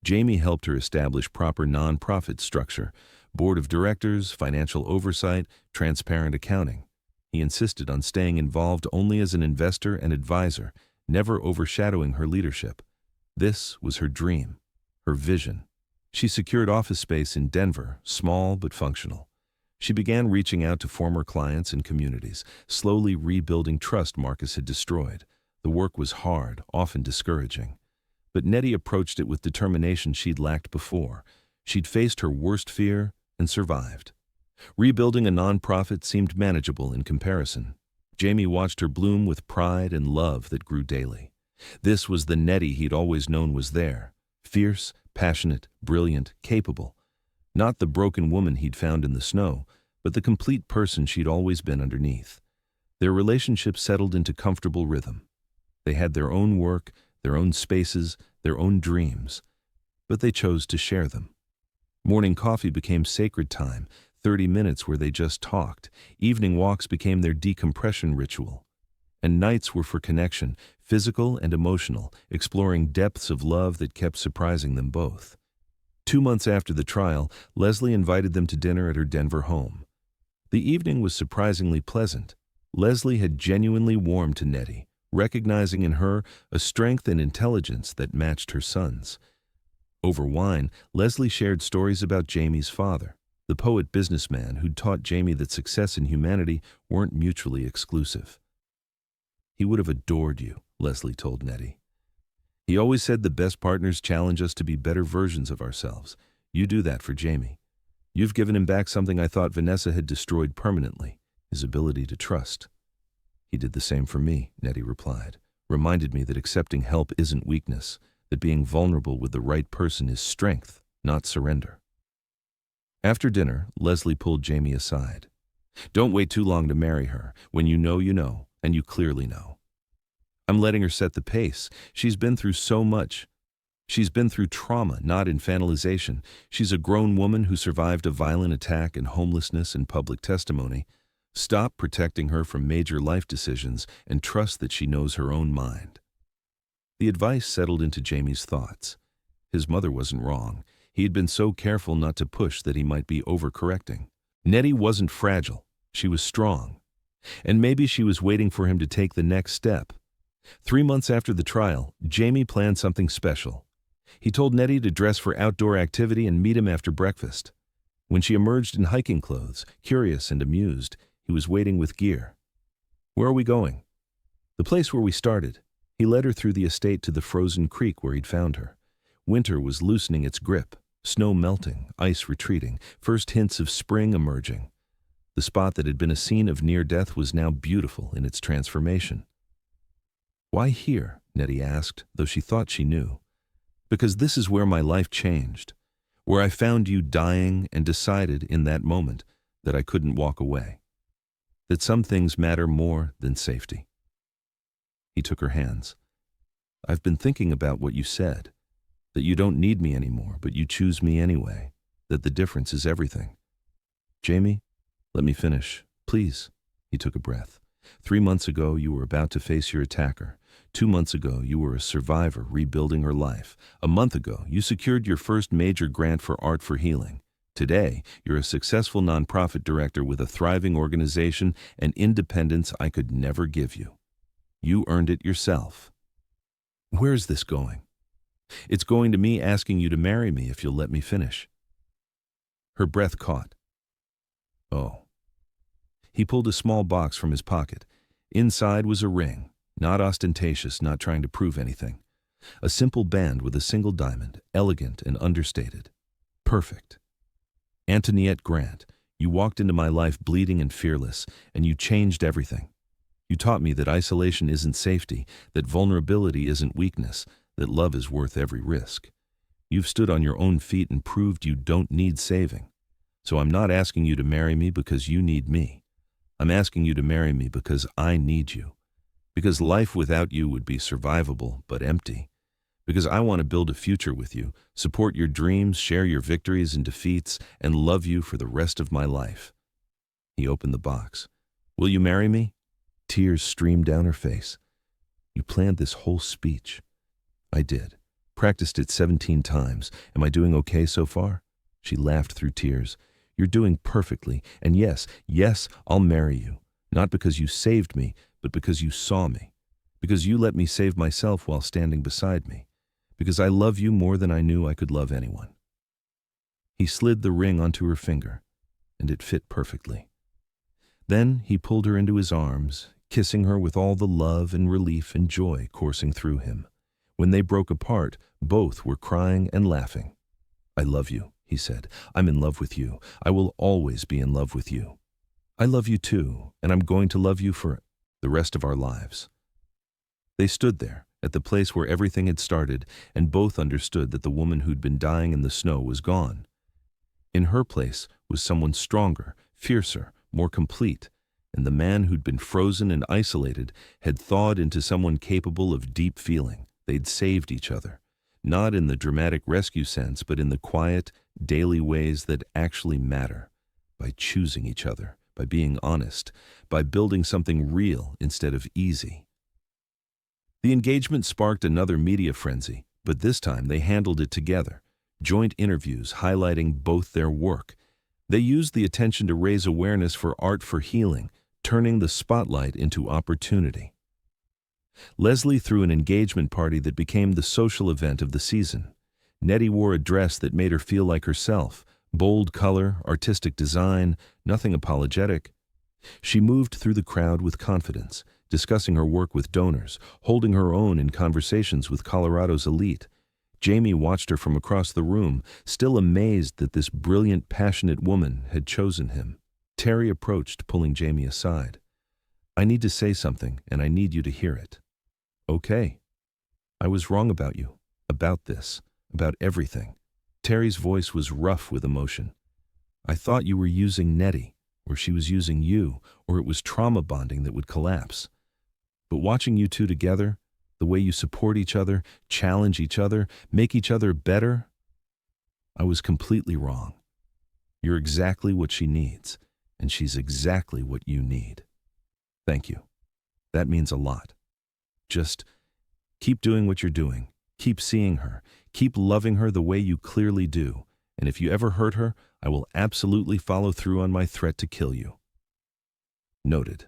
Jamie helped her establish proper nonprofit structure, board of directors, financial oversight, transparent accounting. He insisted on staying involved only as an investor and advisor, never overshadowing her leadership. This was her dream, her vision. She secured office space in Denver, small but functional. She began reaching out to former clients and communities, slowly rebuilding trust Marcus had destroyed. The work was hard, often discouraging. But Nettie approached it with determination she'd lacked before. She'd faced her worst fear and survived. Rebuilding a nonprofit seemed manageable in comparison. Jamie watched her bloom with pride and love that grew daily. This was the Nettie he'd always known was there. Fierce, passionate, brilliant, capable. Not the broken woman he'd found in the snow, but the complete person she'd always been underneath. Their relationship settled into comfortable rhythm. They had their own work, their own spaces, their own dreams, but they chose to share them. Morning coffee became sacred time, 30 minutes where they just talked. Evening walks became their decompression ritual. And nights were for connection, physical and emotional, exploring depths of love that kept surprising them both. 2 months after the trial, Leslie invited them to dinner at her Denver home. The evening was surprisingly pleasant. Leslie had genuinely warmed to Nettie, recognizing in her a strength and intelligence that matched her son's. Over wine, Leslie shared stories about Jamie's father, the poet-businessman who'd taught Jamie that success and humanity weren't mutually exclusive. He would have adored you, Leslie told Nettie. He always said the best partners challenge us to be better versions of ourselves. You do that for Jamie. You've given him back something I thought Vanessa had destroyed permanently, his ability to trust. He did the same for me, Nettie replied, reminded me that accepting help isn't weakness, that being vulnerable with the right person is strength, not surrender. After dinner, Leslie pulled Jamie aside. Don't wait too long to marry her. When you know, and you clearly know. I'm letting her set the pace. She's been through so much. She's been through trauma, not infantilization. She's a grown woman who survived a violent attack and homelessness and public testimony. Stop protecting her from major life decisions and trust that she knows her own mind. The advice settled into Jamie's thoughts. His mother wasn't wrong. He had been so careful not to push that he might be overcorrecting. Nettie wasn't fragile. She was strong. And maybe she was waiting for him to take the next step. 3 months after the trial, Jamie planned something special. He told Nettie to dress for outdoor activity and meet him after breakfast. When she emerged in hiking clothes, curious and amused, he was waiting with gear. Where are we going? The place where we started. He led her through the estate to the frozen creek where he'd found her. Winter was loosening its grip, snow melting, ice retreating, first hints of spring emerging. The spot that had been a scene of near death was now beautiful in its transformation. Why here? Nettie asked, though she thought she knew. Because this is where my life changed, where I found you dying and decided in that moment that I couldn't walk away, that some things matter more than safety. He took her hands. I've been thinking about what you said, that you don't need me anymore, but you choose me anyway, that the difference is everything. Jamie, let me finish, please. He took a breath. 3 months ago, you were about to face your attacker. 2 months ago, you were a survivor rebuilding her life. A month ago, you secured your first major grant for Art for Healing. Today, you're a successful nonprofit director with a thriving organization and independence I could never give you. You earned it yourself. Where's this going? It's going to me asking you to marry me if you'll let me finish. Her breath caught. Oh. He pulled a small box from his pocket. Inside was a ring, not ostentatious, not trying to prove anything. A simple band with a single diamond, elegant and understated. Perfect. Antoinette Grant, you walked into my life bleeding and fearless, and you changed everything. You taught me that isolation isn't safety, that vulnerability isn't weakness, that love is worth every risk. You've stood on your own feet and proved you don't need saving. So I'm not asking you to marry me because you need me. I'm asking you to marry me because I need you. Because life without you would be survivable but empty. Because I want to build a future with you, support your dreams, share your victories and defeats, and love you for the rest of my life. He opened the box. Will you marry me? Tears streamed down her face. You planned this whole speech. I did. Practiced it 17 times. Am I doing okay so far? She laughed through tears. You're doing perfectly. And yes, I'll marry you. Not because you saved me, but because you saw me. Because you let me save myself while standing beside me. Because I love you more than I knew I could love anyone. He slid the ring onto her finger, and it fit perfectly. Then he pulled her into his arms, kissing her with all the love and relief and joy coursing through him. When they broke apart, both were crying and laughing. I love you, he said. I'm in love with you. I will always be in love with you. I love you too, and I'm going to love you for the rest of our lives. They stood there, at the place where everything had started, and both understood that the woman who'd been dying in the snow was gone. In her place was someone stronger, fiercer, more complete, and the man who'd been frozen and isolated had thawed into someone capable of deep feeling. They'd saved each other, not in the dramatic rescue sense, but in the quiet, daily ways that actually matter, by choosing each other, by being honest, by building something real instead of easy. The engagement sparked another media frenzy, but this time they handled it together. Joint interviews highlighting both their work. They used the attention to raise awareness for Art for Healing, turning the spotlight into opportunity. Leslie threw an engagement party that became the social event of the season. Nettie wore a dress that made her feel like herself. Bold color, artistic design, nothing apologetic. She moved through the crowd with confidence, discussing her work with donors, holding her own in conversations with Colorado's elite. Jamie watched her from across the room, still amazed that this brilliant, passionate woman had chosen him. Terry approached, pulling Jamie aside. I need to say something, and I need you to hear it. Okay. I was wrong about you, about this, about everything. Terry's voice was rough with emotion. I thought you were using Nettie, or she was using you, or it was trauma bonding that would collapse. But watching you two together, the way you support each other, challenge each other, make each other better, I was completely wrong. You're exactly what she needs, and she's exactly what you need. Thank you. That means a lot. Just keep doing what you're doing. Keep seeing her. Keep loving her the way you clearly do. And if you ever hurt her, I will absolutely follow through on my threat to kill you. Noted.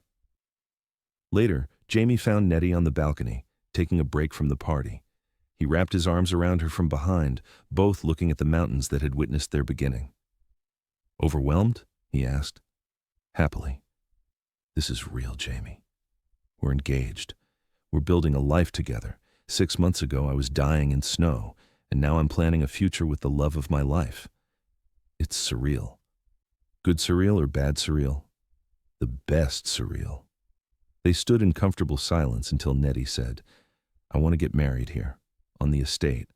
Later, Jamie found Nettie on the balcony, taking a break from the party. He wrapped his arms around her from behind, both looking at the mountains that had witnessed their beginning. Overwhelmed? He asked. Happily. This is real, Jamie. We're engaged. We're building a life together. 6 months ago, I was dying in snow, and now I'm planning a future with the love of my life. It's surreal. Good surreal or bad surreal? The best surreal. They stood in comfortable silence until Nettie said, I want to get married here, on the estate,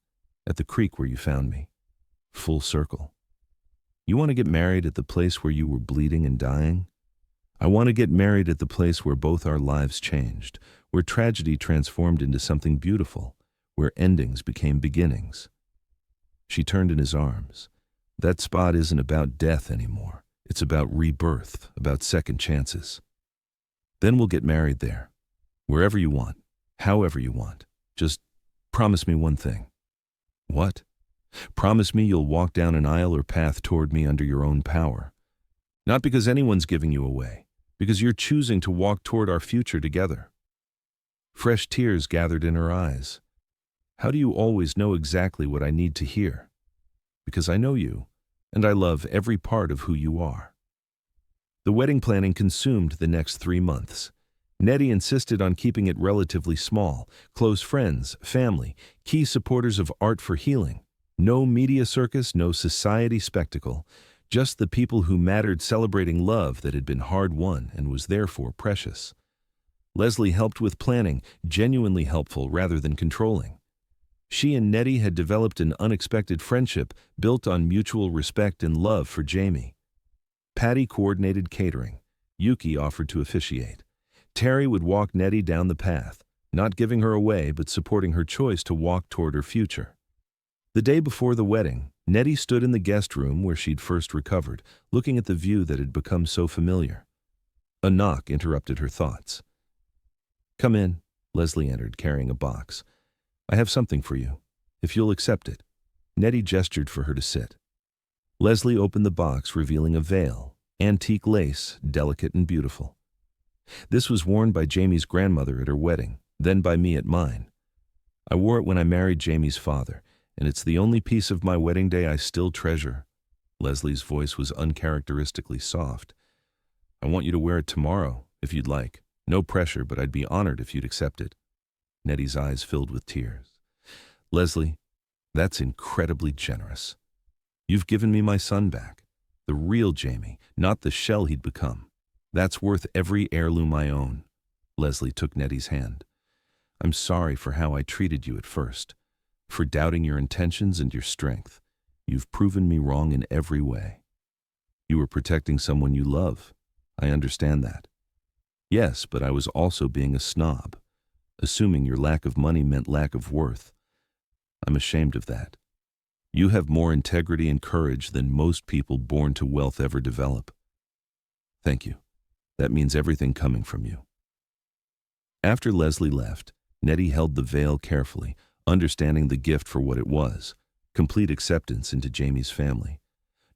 at the creek where you found me. Full circle. You want to get married at the place where you were bleeding and dying? I want to get married at the place where both our lives changed, where tragedy transformed into something beautiful, where endings became beginnings. She turned in his arms. That spot isn't about death anymore. It's about rebirth, about second chances. Then we'll get married there, wherever you want, However you want. Just promise me one thing." "What?" "Promise me you'll walk down an aisle or path toward me under your own power. Not because anyone's giving you away, because you're choosing to walk toward our future together." Fresh tears gathered in her eyes. "How do you always know exactly what I need to hear?" "Because I know you, and I love every part of who you are." The wedding planning consumed the next 3 months. Nettie insisted on keeping it relatively small. Close friends, family, key supporters of art for healing. No media circus, no society spectacle. Just the people who mattered, celebrating love that had been hard-won and was therefore precious. Leslie helped with planning, genuinely helpful rather than controlling. She and Nettie had developed an unexpected friendship built on mutual respect and love for Jamie. Patty coordinated catering. Yuki offered to officiate. Terry would walk Nettie down the path, not giving her away but supporting her choice to walk toward her future. The day before the wedding, Nettie stood in the guest room where she'd first recovered, looking at the view that had become so familiar. A knock interrupted her thoughts. "Come in," Leslie entered, carrying a box. "I have something for you, if you'll accept it." Nettie gestured for her to sit. Leslie opened the box, revealing a veil, antique lace, delicate and beautiful. This was worn by Jamie's grandmother at her wedding, then by me at mine. I wore it when I married Jamie's father, and it's the only piece of my wedding day I still treasure. Leslie's voice was uncharacteristically soft. "I want you to wear it tomorrow, if you'd like. No pressure, but I'd be honored if you'd accept it." Nettie's eyes filled with tears. "Leslie, that's incredibly generous. You've given me my son back, the real Jamie, not the shell he'd become. That's worth every heirloom I own." Leslie took Nettie's hand. "I'm sorry for how I treated you at first, for doubting your intentions and your strength. You've proven me wrong in every way. You were protecting someone you love. I understand that. Yes, but I was also being a snob, assuming your lack of money meant lack of worth. I'm ashamed of that. You have more integrity and courage than most people born to wealth ever develop. Thank you. That means everything coming from you." After Leslie left, Nettie held the veil carefully, understanding the gift for what it was, complete acceptance into Jamie's family.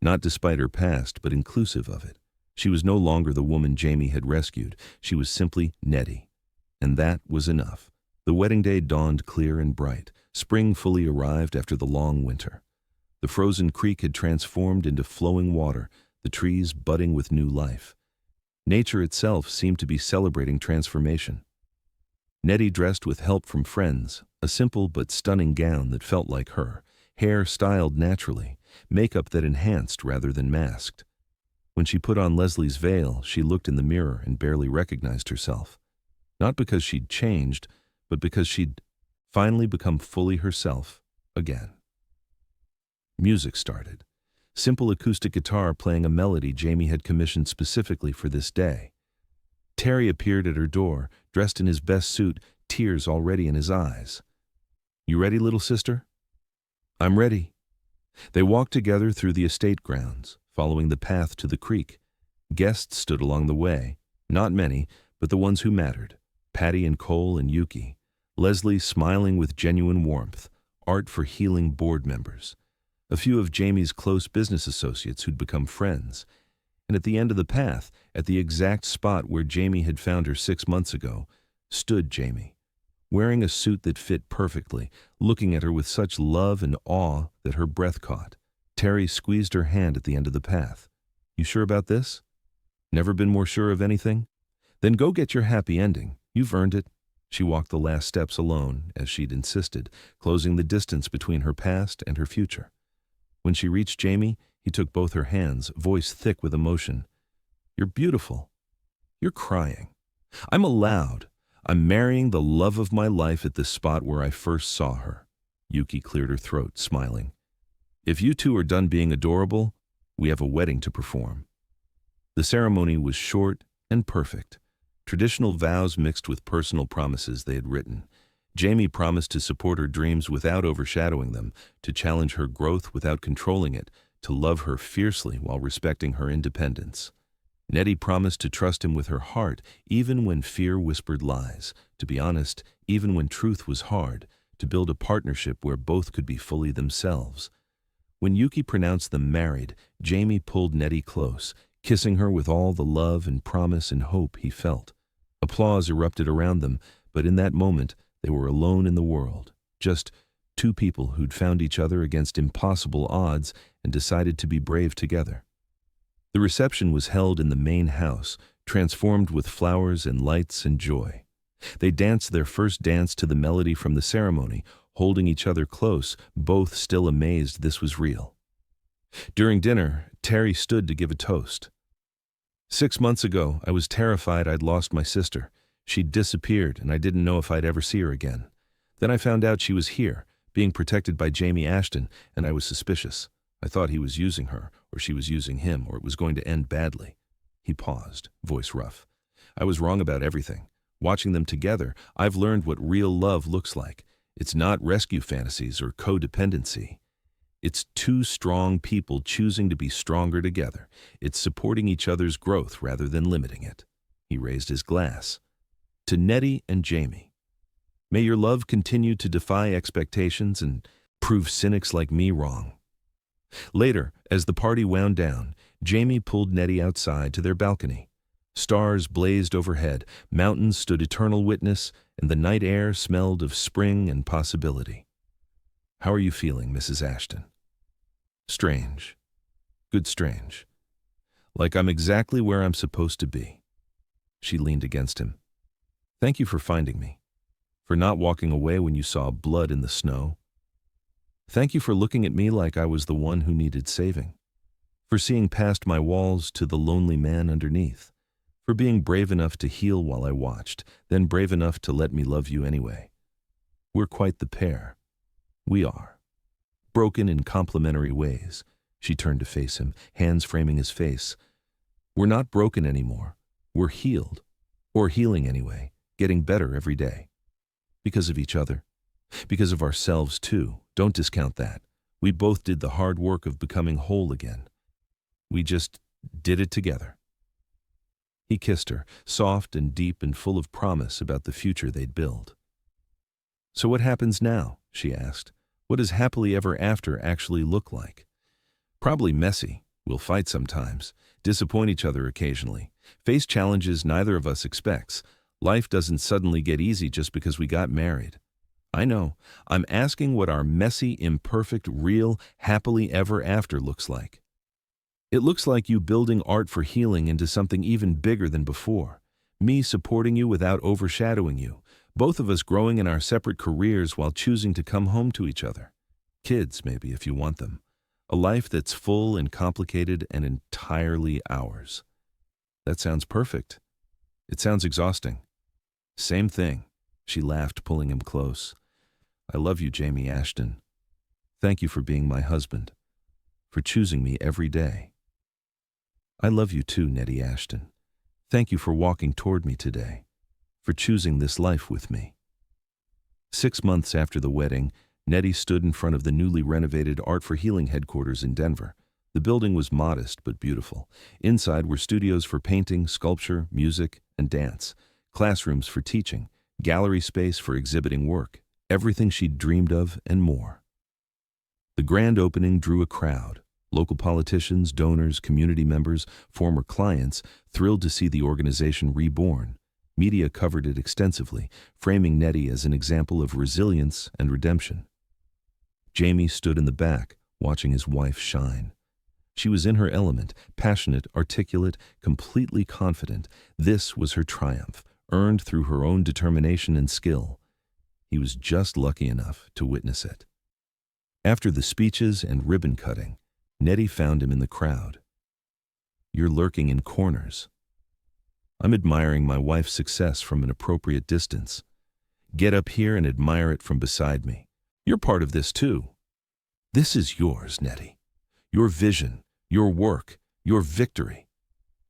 Not despite her past, but inclusive of it. She was no longer the woman Jamie had rescued. She was simply Nettie. And that was enough. The wedding day dawned clear and bright. Spring fully arrived after the long winter. The frozen creek had transformed into flowing water, the trees budding with new life. Nature itself seemed to be celebrating transformation. Nettie dressed with help from friends, a simple but stunning gown that felt like her, hair styled naturally, makeup that enhanced rather than masked. When she put on Leslie's veil, she looked in the mirror and barely recognized herself. Not because she'd changed, but because she'd finally become fully herself again. Music started. Simple acoustic guitar playing a melody Jamie had commissioned specifically for this day. Terry appeared at her door, dressed in his best suit, tears already in his eyes. "You ready, little sister?" "I'm ready." They walked together through the estate grounds, following the path to the creek. Guests stood along the way, not many, but the ones who mattered, Patty and Cole and Yuki. Leslie smiling with genuine warmth, art for healing board members. A few of Jamie's close business associates who'd become friends. And at the end of the path, at the exact spot where Jamie had found her 6 months ago, stood Jamie, wearing a suit that fit perfectly, looking at her with such love and awe that her breath caught. Terry squeezed her hand at the end of the path. "You sure about this? Never been more sure of anything? Then go get your happy ending. You've earned it." She walked the last steps alone, as she'd insisted, closing the distance between her past and her future. When she reached Jamie, he took both her hands, voice thick with emotion. "You're beautiful. You're crying. I'm allowed. I'm marrying the love of my life at the spot where I first saw her." Yuki cleared her throat, smiling. "If you two are done being adorable, we have a wedding to perform." The ceremony was short and perfect. Traditional vows mixed with personal promises they had written. Jamie promised to support her dreams without overshadowing them, to challenge her growth without controlling it, to love her fiercely while respecting her independence. Nettie promised to trust him with her heart, even when fear whispered lies. To be honest, even when truth was hard, to build a partnership where both could be fully themselves. When Yuki pronounced them married, Jamie pulled Nettie close, kissing her with all the love and promise and hope he felt. Applause erupted around them, but in that moment, they were alone in the world. Just two people who'd found each other against impossible odds and decided to be brave together. The reception was held in the main house, transformed with flowers and lights and joy. They danced their first dance to the melody from the ceremony, holding each other close, both still amazed this was real. During dinner, Terry stood to give a toast. 6 months ago, I was terrified I'd lost my sister. She'd disappeared, and I didn't know if I'd ever see her again. Then I found out she was here, being protected by Jamie Ashton, and I was suspicious. I thought he was using her, or she was using him, or it was going to end badly. He paused, voice rough. I was wrong about everything. Watching them together, I've learned what real love looks like. It's not rescue fantasies or codependency. It's two strong people choosing to be stronger together. It's supporting each other's growth rather than limiting it. He raised his glass. To Nettie and Jamie, may your love continue to defy expectations and prove cynics like me wrong. Later, as the party wound down, Jamie pulled Nettie outside to their balcony. Stars blazed overhead, mountains stood eternal witness, and the night air smelled of spring and possibility. How are you feeling, Mrs. Ashton? Strange. Good strange. Like I'm exactly where I'm supposed to be. She leaned against him. Thank you for finding me. For not walking away when you saw blood in the snow. Thank you for looking at me like I was the one who needed saving. For seeing past my walls to the lonely man underneath. For being brave enough to heal while I watched, then brave enough to let me love you anyway. We're quite the pair. We are. Broken in complementary ways. She turned to face him, hands framing his face. We're not broken anymore. We're healed. Or healing anyway, getting better every day. Because of each other. Because of ourselves too. Don't discount that. We both did the hard work of becoming whole again. We just did it together. He kissed her, soft and deep and full of promise about the future they'd build. So what happens now? She asked. What does happily ever after actually look like? Probably messy. We'll fight sometimes, disappoint each other occasionally, face challenges neither of us expects. Life doesn't suddenly get easy just because we got married. I know. I'm asking what our messy, imperfect, real, happily ever after looks like. It looks like you building art for healing into something even bigger than before. Me supporting you without overshadowing you. Both of us growing in our separate careers while choosing to come home to each other. Kids, maybe, if you want them. A life that's full and complicated and entirely ours. That sounds perfect. It sounds exhausting. Same thing. She laughed, pulling him close. I love you, Jamie Ashton. Thank you for being my husband. For choosing me every day. I love you too, Nettie Ashton. Thank you for walking toward me today. For choosing this life with me. 6 months after the wedding, Nettie stood in front of the newly renovated Art for Healing headquarters in Denver. The building was modest but beautiful. Inside were studios for painting, sculpture, music, and dance, classrooms for teaching, gallery space for exhibiting work, everything she'd dreamed of and more. The grand opening drew a crowd. Local politicians, donors, community members, former clients, thrilled to see the organization reborn. Media covered it extensively, framing Nettie as an example of resilience and redemption. Jamie stood in the back, watching his wife shine. She was in her element, passionate, articulate, completely confident. This was her triumph, earned through her own determination and skill. He was just lucky enough to witness it. After the speeches and ribbon cutting, Nettie found him in the crowd. You're lurking in corners. I'm admiring my wife's success from an appropriate distance. Get up here and admire it from beside me. You're part of this too. This is yours, Nettie. Your vision, your work, your victory.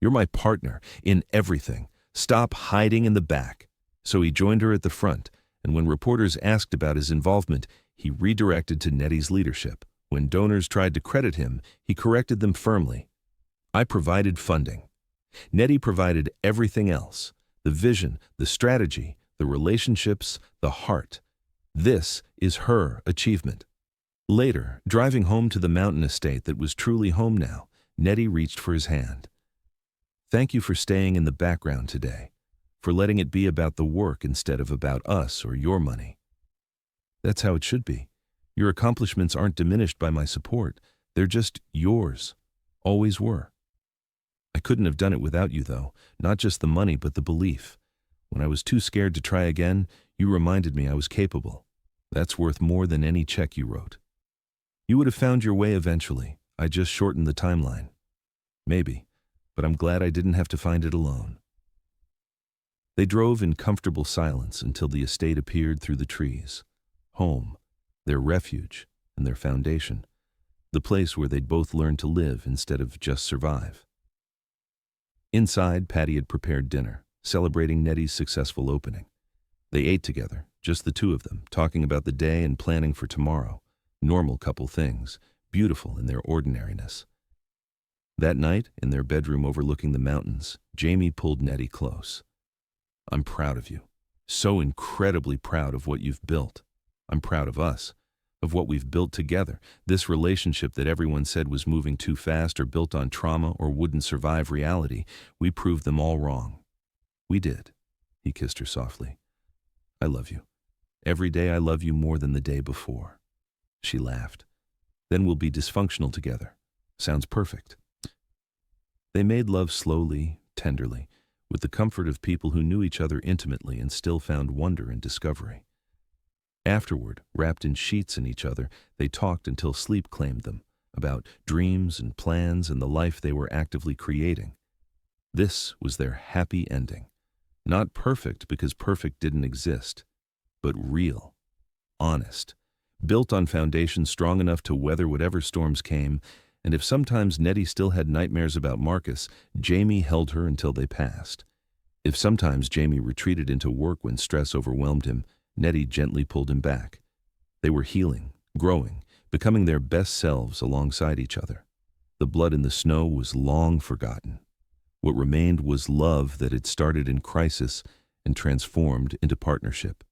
You're my partner in everything. Stop hiding in the back. So he joined her at the front, and when reporters asked about his involvement, he redirected to Nettie's leadership. When donors tried to credit him, he corrected them firmly. I provided funding. Nettie provided everything else: the vision, the strategy, the relationships, the heart. This is her achievement. Later, driving home to the mountain estate that was truly home now, Nettie reached for his hand. "Thank you for staying in the background today, for letting it be about the work instead of about us or your money. That's how it should be. Your accomplishments aren't diminished by my support. They're just yours. Always were. I couldn't have done it without you, though, not just the money, but the belief. When I was too scared to try again, you reminded me I was capable. That's worth more than any check you wrote. You would have found your way eventually. I just shortened the timeline. Maybe, but I'm glad I didn't have to find it alone." They drove in comfortable silence until the estate appeared through the trees. Home, their refuge, and their foundation. The place where they'd both learned to live instead of just survive. Inside, Patty had prepared dinner, celebrating Nettie's successful opening. They ate together, just the two of them, talking about the day and planning for tomorrow. Normal couple things, beautiful in their ordinariness. That night, in their bedroom overlooking the mountains, Jamie pulled Nettie close. "I'm proud of you. So incredibly proud of what you've built. I'm proud of us, of what we've built together. This relationship that everyone said was moving too fast or built on trauma or wouldn't survive reality, we proved them all wrong. We did." He kissed her softly. "I love you. Every day I love you more than the day before." She laughed. "Then we'll be dysfunctional together. Sounds perfect." They made love slowly, tenderly, with the comfort of people who knew each other intimately and still found wonder in discovery. Afterward, wrapped in sheets in each other, they talked until sleep claimed them, about dreams and plans and the life they were actively creating. This was their happy ending. Not perfect because perfect didn't exist, but real, honest, built on foundations strong enough to weather whatever storms came. And if sometimes Nettie still had nightmares about Marcus, Jamie held her until they passed. If sometimes Jamie retreated into work when stress overwhelmed him, Nettie gently pulled him back. They were healing, growing, becoming their best selves alongside each other. The blood in the snow was long forgotten. What remained was love that had started in crisis and transformed into partnership.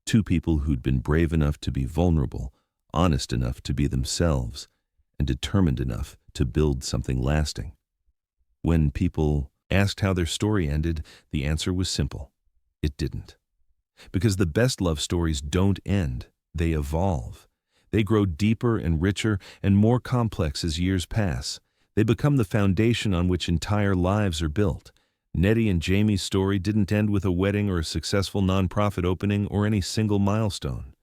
Two people who'd been brave enough to be vulnerable, honest enough to be themselves, and determined enough to build something lasting. When people asked how their story ended, the answer was simple. It didn't. Because the best love stories don't end, they evolve. They grow deeper and richer and more complex as years pass. They become the foundation on which entire lives are built. Nettie and Jamie's story didn't end with a wedding or a successful nonprofit opening or any single milestone.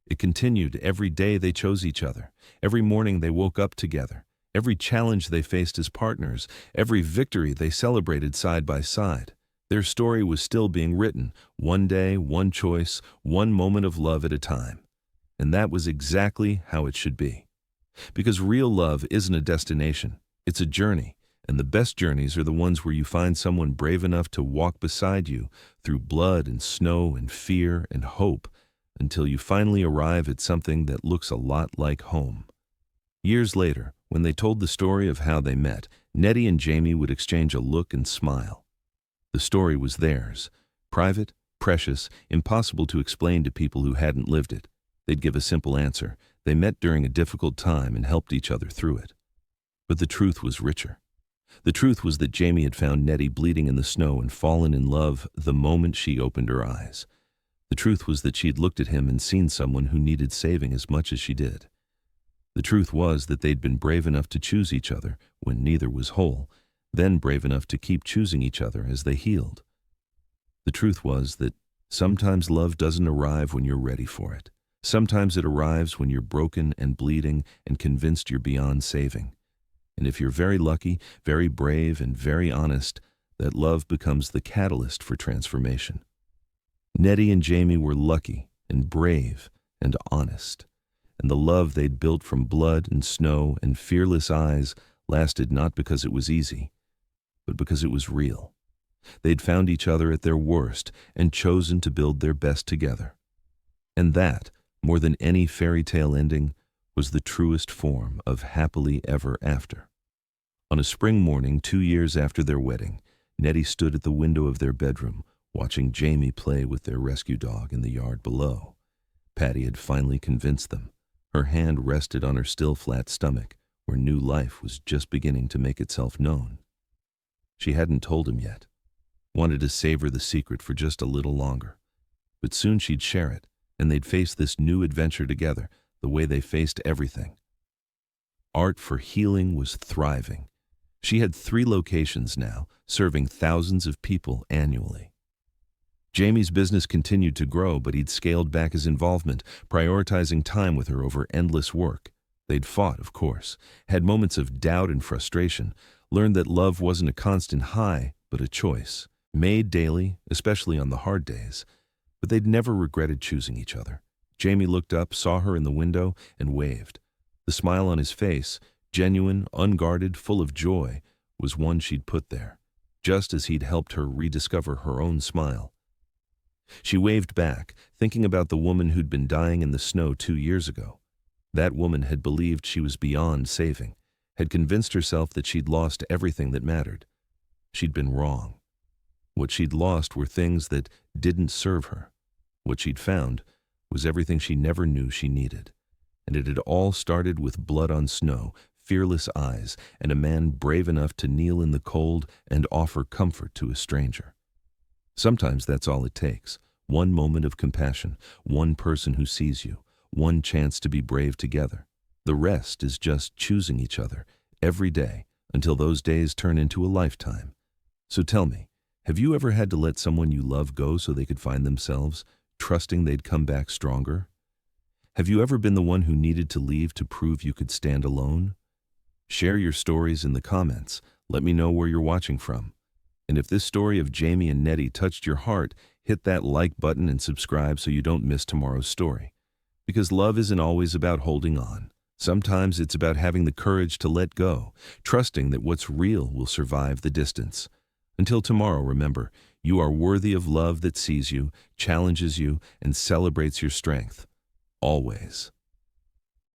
It continued every day they chose each other, every morning they woke up together, every challenge they faced as partners, every victory they celebrated side by side. Their story was still being written, one day, one choice, one moment of love at a time. And that was exactly how it should be. Because real love isn't a destination, it's a journey. And the best journeys are the ones where you find someone brave enough to walk beside you through blood and snow and fear and hope, until you finally arrive at something that looks a lot like home. Years later, when they told the story of how they met, Nettie and Jamie would exchange a look and smile. The story was theirs, private, precious, impossible to explain to people who hadn't lived it. They'd give a simple answer. They met during a difficult time and helped each other through it. But the truth was richer. The truth was that Jamie had found Nettie bleeding in the snow and fallen in love the moment she opened her eyes. The truth was that she'd looked at him and seen someone who needed saving as much as she did. The truth was that they'd been brave enough to choose each other when neither was whole, then brave enough to keep choosing each other as they healed. The truth was that sometimes love doesn't arrive when you're ready for it. Sometimes it arrives when you're broken and bleeding and convinced you're beyond saving. And if you're very lucky, very brave, and very honest, that love becomes the catalyst for transformation. Nettie and Jamie were lucky and brave and honest, and the love they'd built from blood and snow and fearless eyes lasted not because it was easy, but because it was real. They'd found each other at their worst and chosen to build their best together. And that, more than any fairy tale ending, was the truest form of happily ever after. On a spring morning 2 years after their wedding, Nettie stood at the window of their bedroom, watching Jamie play with their rescue dog in the yard below. Patty had finally convinced them. Her hand rested on her still flat stomach, where new life was just beginning to make itself known. She hadn't told him yet, wanted to savor the secret for just a little longer. But soon she'd share it, and they'd face this new adventure together, the way they faced everything. Art for Healing was thriving. She had 3 locations now, serving thousands of people annually. Jamie's business continued to grow, but he'd scaled back his involvement, prioritizing time with her over endless work. They'd fought, of course, had moments of doubt and frustration, learned that love wasn't a constant high, but a choice, made daily, especially on the hard days. But they'd never regretted choosing each other. Jamie looked up, saw her in the window, and waved. The smile on his face, genuine, unguarded, full of joy, was one she'd put there, just as he'd helped her rediscover her own smile. She waved back, thinking about the woman who'd been dying in the snow 2 years ago. That woman had believed she was beyond saving, had convinced herself that she'd lost everything that mattered. She'd been wrong. What she'd lost were things that didn't serve her. What she'd found was everything she never knew she needed. And it had all started with blood on snow, fearless eyes, and a man brave enough to kneel in the cold and offer comfort to a stranger. Sometimes that's all it takes. One moment of compassion, one person who sees you, one chance to be brave together. The rest is just choosing each other every day until those days turn into a lifetime. So tell me, have you ever had to let someone you love go so they could find themselves, trusting they'd come back stronger? Have you ever been the one who needed to leave to prove you could stand alone? Share your stories in the comments. Let me know where you're watching from. And if this story of Jamie and Nettie touched your heart, hit that like button and subscribe so you don't miss tomorrow's story. Because love isn't always about holding on. Sometimes it's about having the courage to let go, trusting that what's real will survive the distance. Until tomorrow, remember, you are worthy of love that sees you, challenges you, and celebrates your strength. Always.